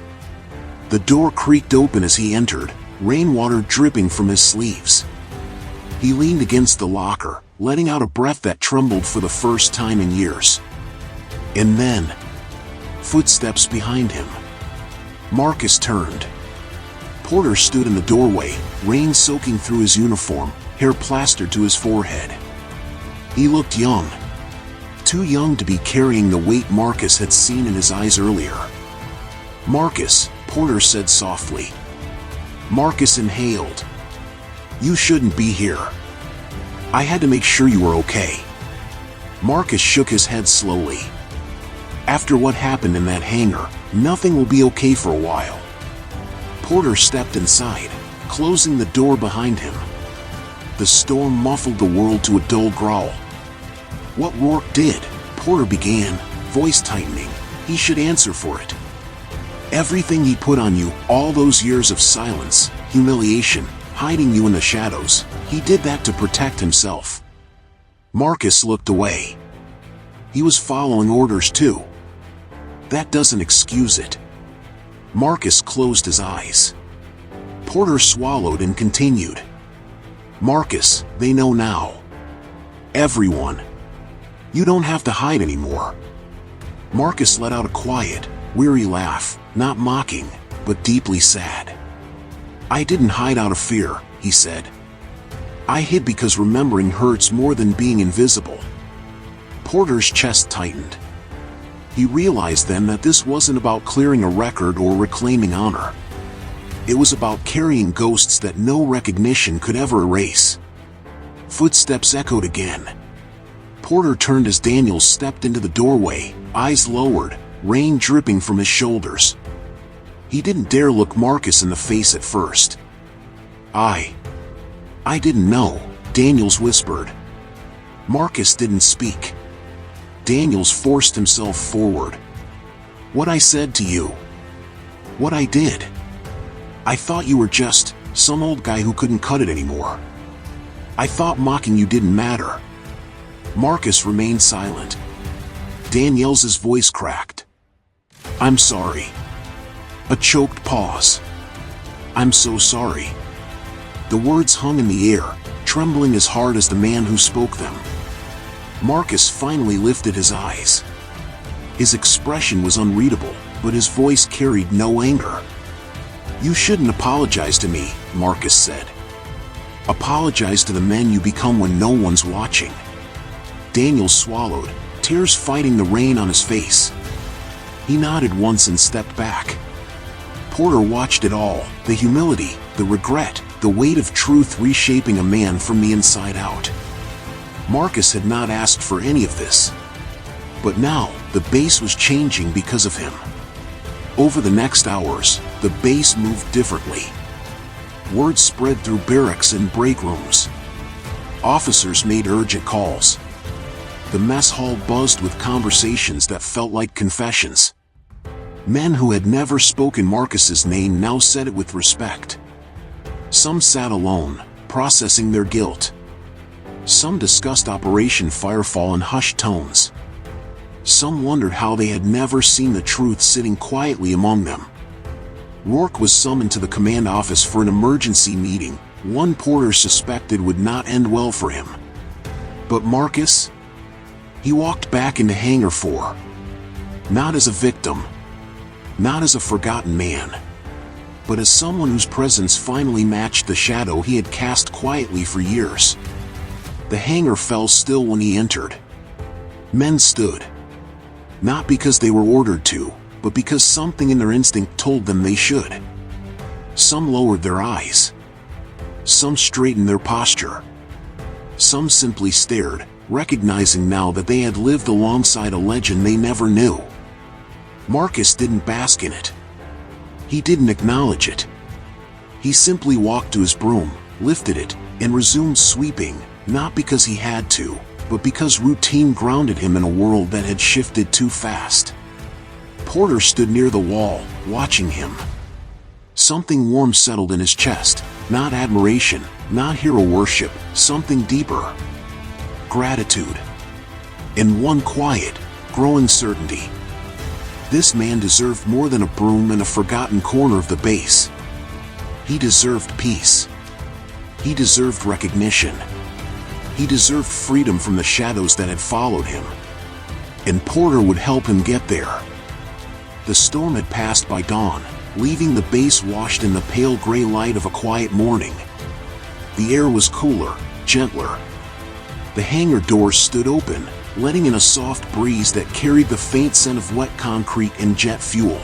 The door creaked open as he entered, rainwater dripping from his sleeves. He leaned against the locker, letting out a breath that trembled for the first time in years. And then, footsteps behind him. Marcus turned. Porter stood in the doorway, rain soaking through his uniform, hair plastered to his forehead. He looked young. Too young to be carrying the weight Marcus had seen in his eyes earlier. Marcus, Porter said softly. Marcus inhaled. You shouldn't be here. I had to make sure you were okay. Marcus shook his head slowly. After what happened in that hangar, nothing will be okay for a while. Porter stepped inside, closing the door behind him. The storm muffled the world to a dull growl. What Rourke did, Porter began, voice tightening. He should answer for it. Everything he put on you, all those years of silence, humiliation, hiding you in the shadows, he did that to protect himself. Marcus looked away. He was following orders too. That doesn't excuse it. Marcus closed his eyes. Porter swallowed and continued. Marcus, they know now. Everyone. You don't have to hide anymore. Marcus let out a quiet, weary laugh, not mocking, but deeply sad. I didn't hide out of fear, he said. I hid because remembering hurts more than being invisible. Porter's chest tightened. He realized then that this wasn't about clearing a record or reclaiming honor. It was about carrying ghosts that no recognition could ever erase. Footsteps echoed again. Porter turned as Daniels stepped into the doorway, eyes lowered, rain dripping from his shoulders. He didn't dare look Marcus in the face at first. I didn't know, Daniels whispered. Marcus didn't speak. Daniels forced himself forward. What I said to you. What I did. I thought you were just some old guy who couldn't cut it anymore. I thought mocking you didn't matter. Marcus remained silent. Daniels' voice cracked. I'm sorry. A choked pause. I'm so sorry. The words hung in the air, trembling as hard as the man who spoke them. Marcus finally lifted his eyes. His expression was unreadable, but his voice carried no anger. You shouldn't apologize to me, Marcus said. Apologize to the men you become when no one's watching. Daniel swallowed, tears fighting the rain on his face. He nodded once and stepped back. Porter watched it all, the humility, the regret, the weight of truth reshaping a man from the inside out. Marcus had not asked for any of this. But now, the base was changing because of him. Over the next hours, the base moved differently. Word spread through barracks and break rooms. Officers made urgent calls. The mess hall buzzed with conversations that felt like confessions. Men who had never spoken Marcus's name now said it with respect. Some sat alone, processing their guilt. Some discussed Operation Firefall in hushed tones. Some wondered how they had never seen the truth sitting quietly among them. Rourke was summoned to the command office for an emergency meeting, one Porter suspected would not end well for him. But Marcus? He walked back into Hangar 4. Not as a victim. Not as a forgotten man. But as someone whose presence finally matched the shadow he had cast quietly for years. The hangar fell still when he entered. Men stood. Not because they were ordered to, but because something in their instinct told them they should. Some lowered their eyes. Some straightened their posture. Some simply stared, recognizing now that they had lived alongside a legend they never knew. Marcus didn't bask in it. He didn't acknowledge it. He simply walked to his broom, lifted it, and resumed sweeping, not because he had to, but because routine grounded him in a world that had shifted too fast. Porter stood near the wall, watching him. Something warm settled in his chest, not admiration, not hero worship, something deeper. Gratitude. And one quiet, growing certainty. This man deserved more than a broom in a forgotten corner of the base. He deserved peace. He deserved recognition. He deserved freedom from the shadows that had followed him. And Porter would help him get there. The storm had passed by dawn, leaving the base washed in the pale gray light of a quiet morning. The air was cooler, gentler. The hangar doors stood open, letting in a soft breeze that carried the faint scent of wet concrete and jet fuel.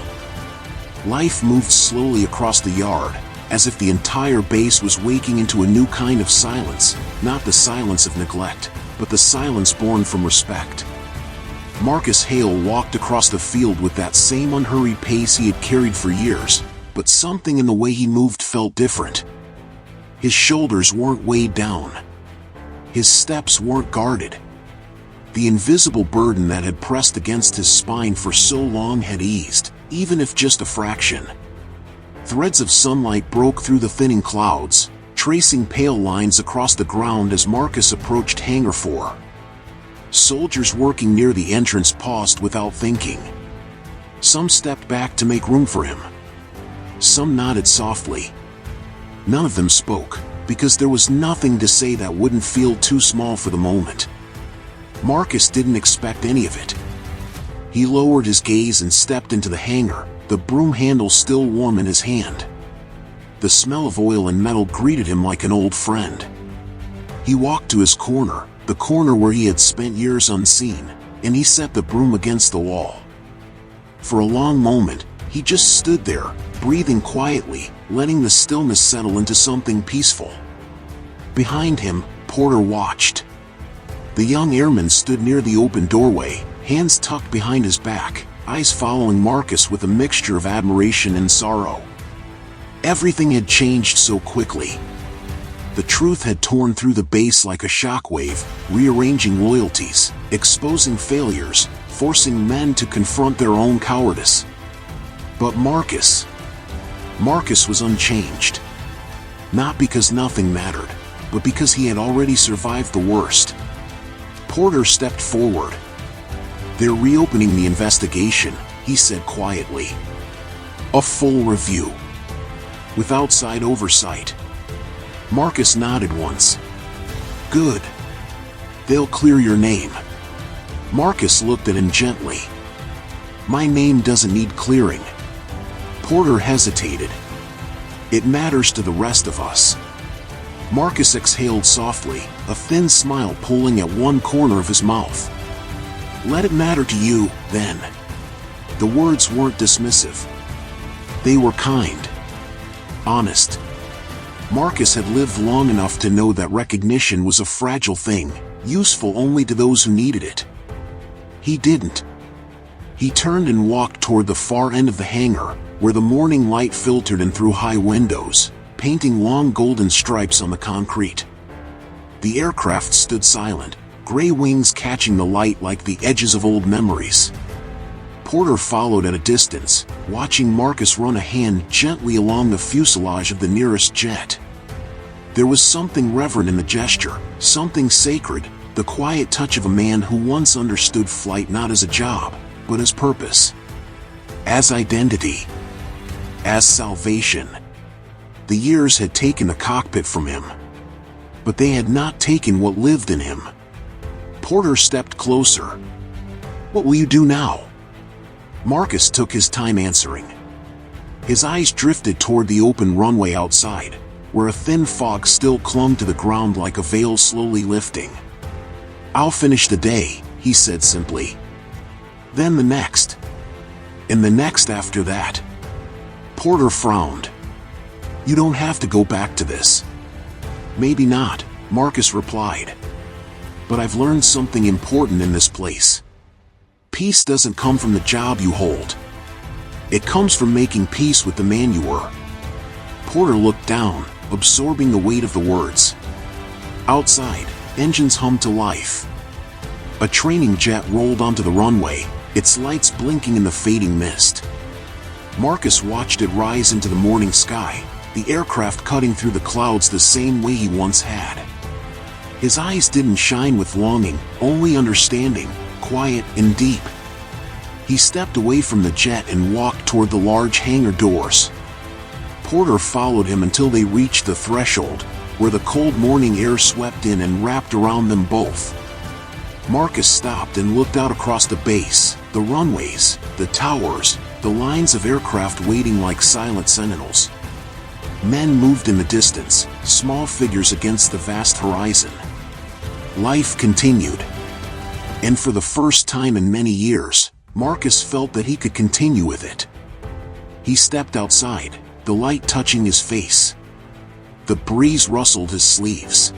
Life moved slowly across the yard, as if the entire base was waking into a new kind of silence, not the silence of neglect, but the silence born from respect. Marcus Hale walked across the field with that same unhurried pace he had carried for years, but something in the way he moved felt different. His shoulders weren't weighed down. His steps weren't guarded. The invisible burden that had pressed against his spine for so long had eased, even if just a fraction. Threads of sunlight broke through the thinning clouds, tracing pale lines across the ground as Marcus approached Hangar 4. Soldiers working near the entrance paused without thinking. Some stepped back to make room for him. Some nodded softly. None of them spoke, because there was nothing to say that wouldn't feel too small for the moment. Marcus didn't expect any of it. He lowered his gaze and stepped into the hangar, the broom handle still warm in his hand. The smell of oil and metal greeted him like an old friend. He walked to his corner, the corner where he had spent years unseen, and he set the broom against the wall. For a long moment, he just stood there, breathing quietly, letting the stillness settle into something peaceful. Behind him, Porter watched. The young airman stood near the open doorway, hands tucked behind his back, eyes following Marcus with a mixture of admiration and sorrow. Everything had changed so quickly. The truth had torn through the base like a shockwave, rearranging loyalties, exposing failures, forcing men to confront their own cowardice. But Marcus was unchanged. Not because nothing mattered, but because he had already survived the worst. Porter stepped forward. "They're reopening the investigation," he said quietly. "A full review. With outside oversight." Marcus nodded once. "Good. They'll clear your name." Marcus looked at him gently. "My name doesn't need clearing." Porter hesitated. "It matters to the rest of us." Marcus exhaled softly, a thin smile pulling at one corner of his mouth. "Let it matter to you, then." The words weren't dismissive. They were kind. Honest. Marcus had lived long enough to know that recognition was a fragile thing, useful only to those who needed it. He didn't. He turned and walked toward the far end of the hangar, where the morning light filtered in through high windows, painting long golden stripes on the concrete. The aircraft stood silent, gray wings catching the light like the edges of old memories. Porter followed at a distance, watching Marcus run a hand gently along the fuselage of the nearest jet. There was something reverent in the gesture, something sacred, the quiet touch of a man who once understood flight not as a job, but as purpose. As identity. As salvation. The years had taken the cockpit from him. But they had not taken what lived in him. Porter stepped closer. "What will you do now?" Marcus took his time answering. His eyes drifted toward the open runway outside, where a thin fog still clung to the ground like a veil slowly lifting. "I'll finish the day," he said simply. "Then the next. And the next after that." Porter frowned. "You don't have to go back to this." "Maybe not," Marcus replied. "But I've learned something important in this place. Peace doesn't come from the job you hold. It comes from making peace with the man you were." Porter looked down, absorbing the weight of the words. Outside, engines hummed to life. A training jet rolled onto the runway, its lights blinking in the fading mist. Marcus watched it rise into the morning sky, the aircraft cutting through the clouds the same way he once had. His eyes didn't shine with longing, only understanding, quiet and deep. He stepped away from the jet and walked toward the large hangar doors. Porter followed him until they reached the threshold, where the cold morning air swept in and wrapped around them both. Marcus stopped and looked out across the base, the runways, the towers, the lines of aircraft waiting like silent sentinels. Men moved in the distance, small figures against the vast horizon. Life continued. And for the first time in many years, Marcus felt that he could continue with it. He stepped outside, the light touching his face. The breeze rustled his sleeves.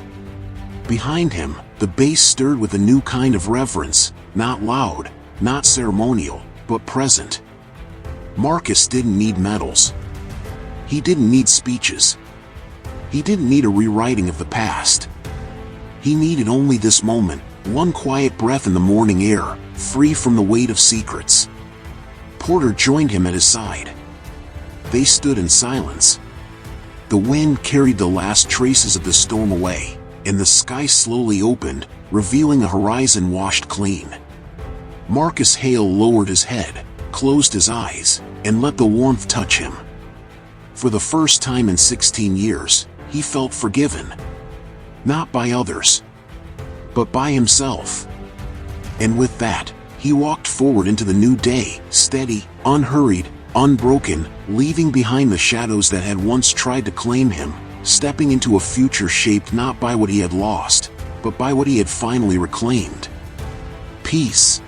Behind him, the base stirred with a new kind of reverence, not loud, not ceremonial, but present. Marcus didn't need medals. He didn't need speeches. He didn't need a rewriting of the past. He needed only this moment, one quiet breath in the morning air, free from the weight of secrets. Porter joined him at his side. They stood in silence. The wind carried the last traces of the storm away, and the sky slowly opened, revealing a horizon washed clean. Marcus Hale lowered his head, closed his eyes, and let the warmth touch him. For the first time in 16 years, he felt forgiven. Not by others, but by himself. And with that, he walked forward into the new day, steady, unhurried, unbroken, leaving behind the shadows that had once tried to claim him, stepping into a future shaped not by what he had lost, but by what he had finally reclaimed. Peace.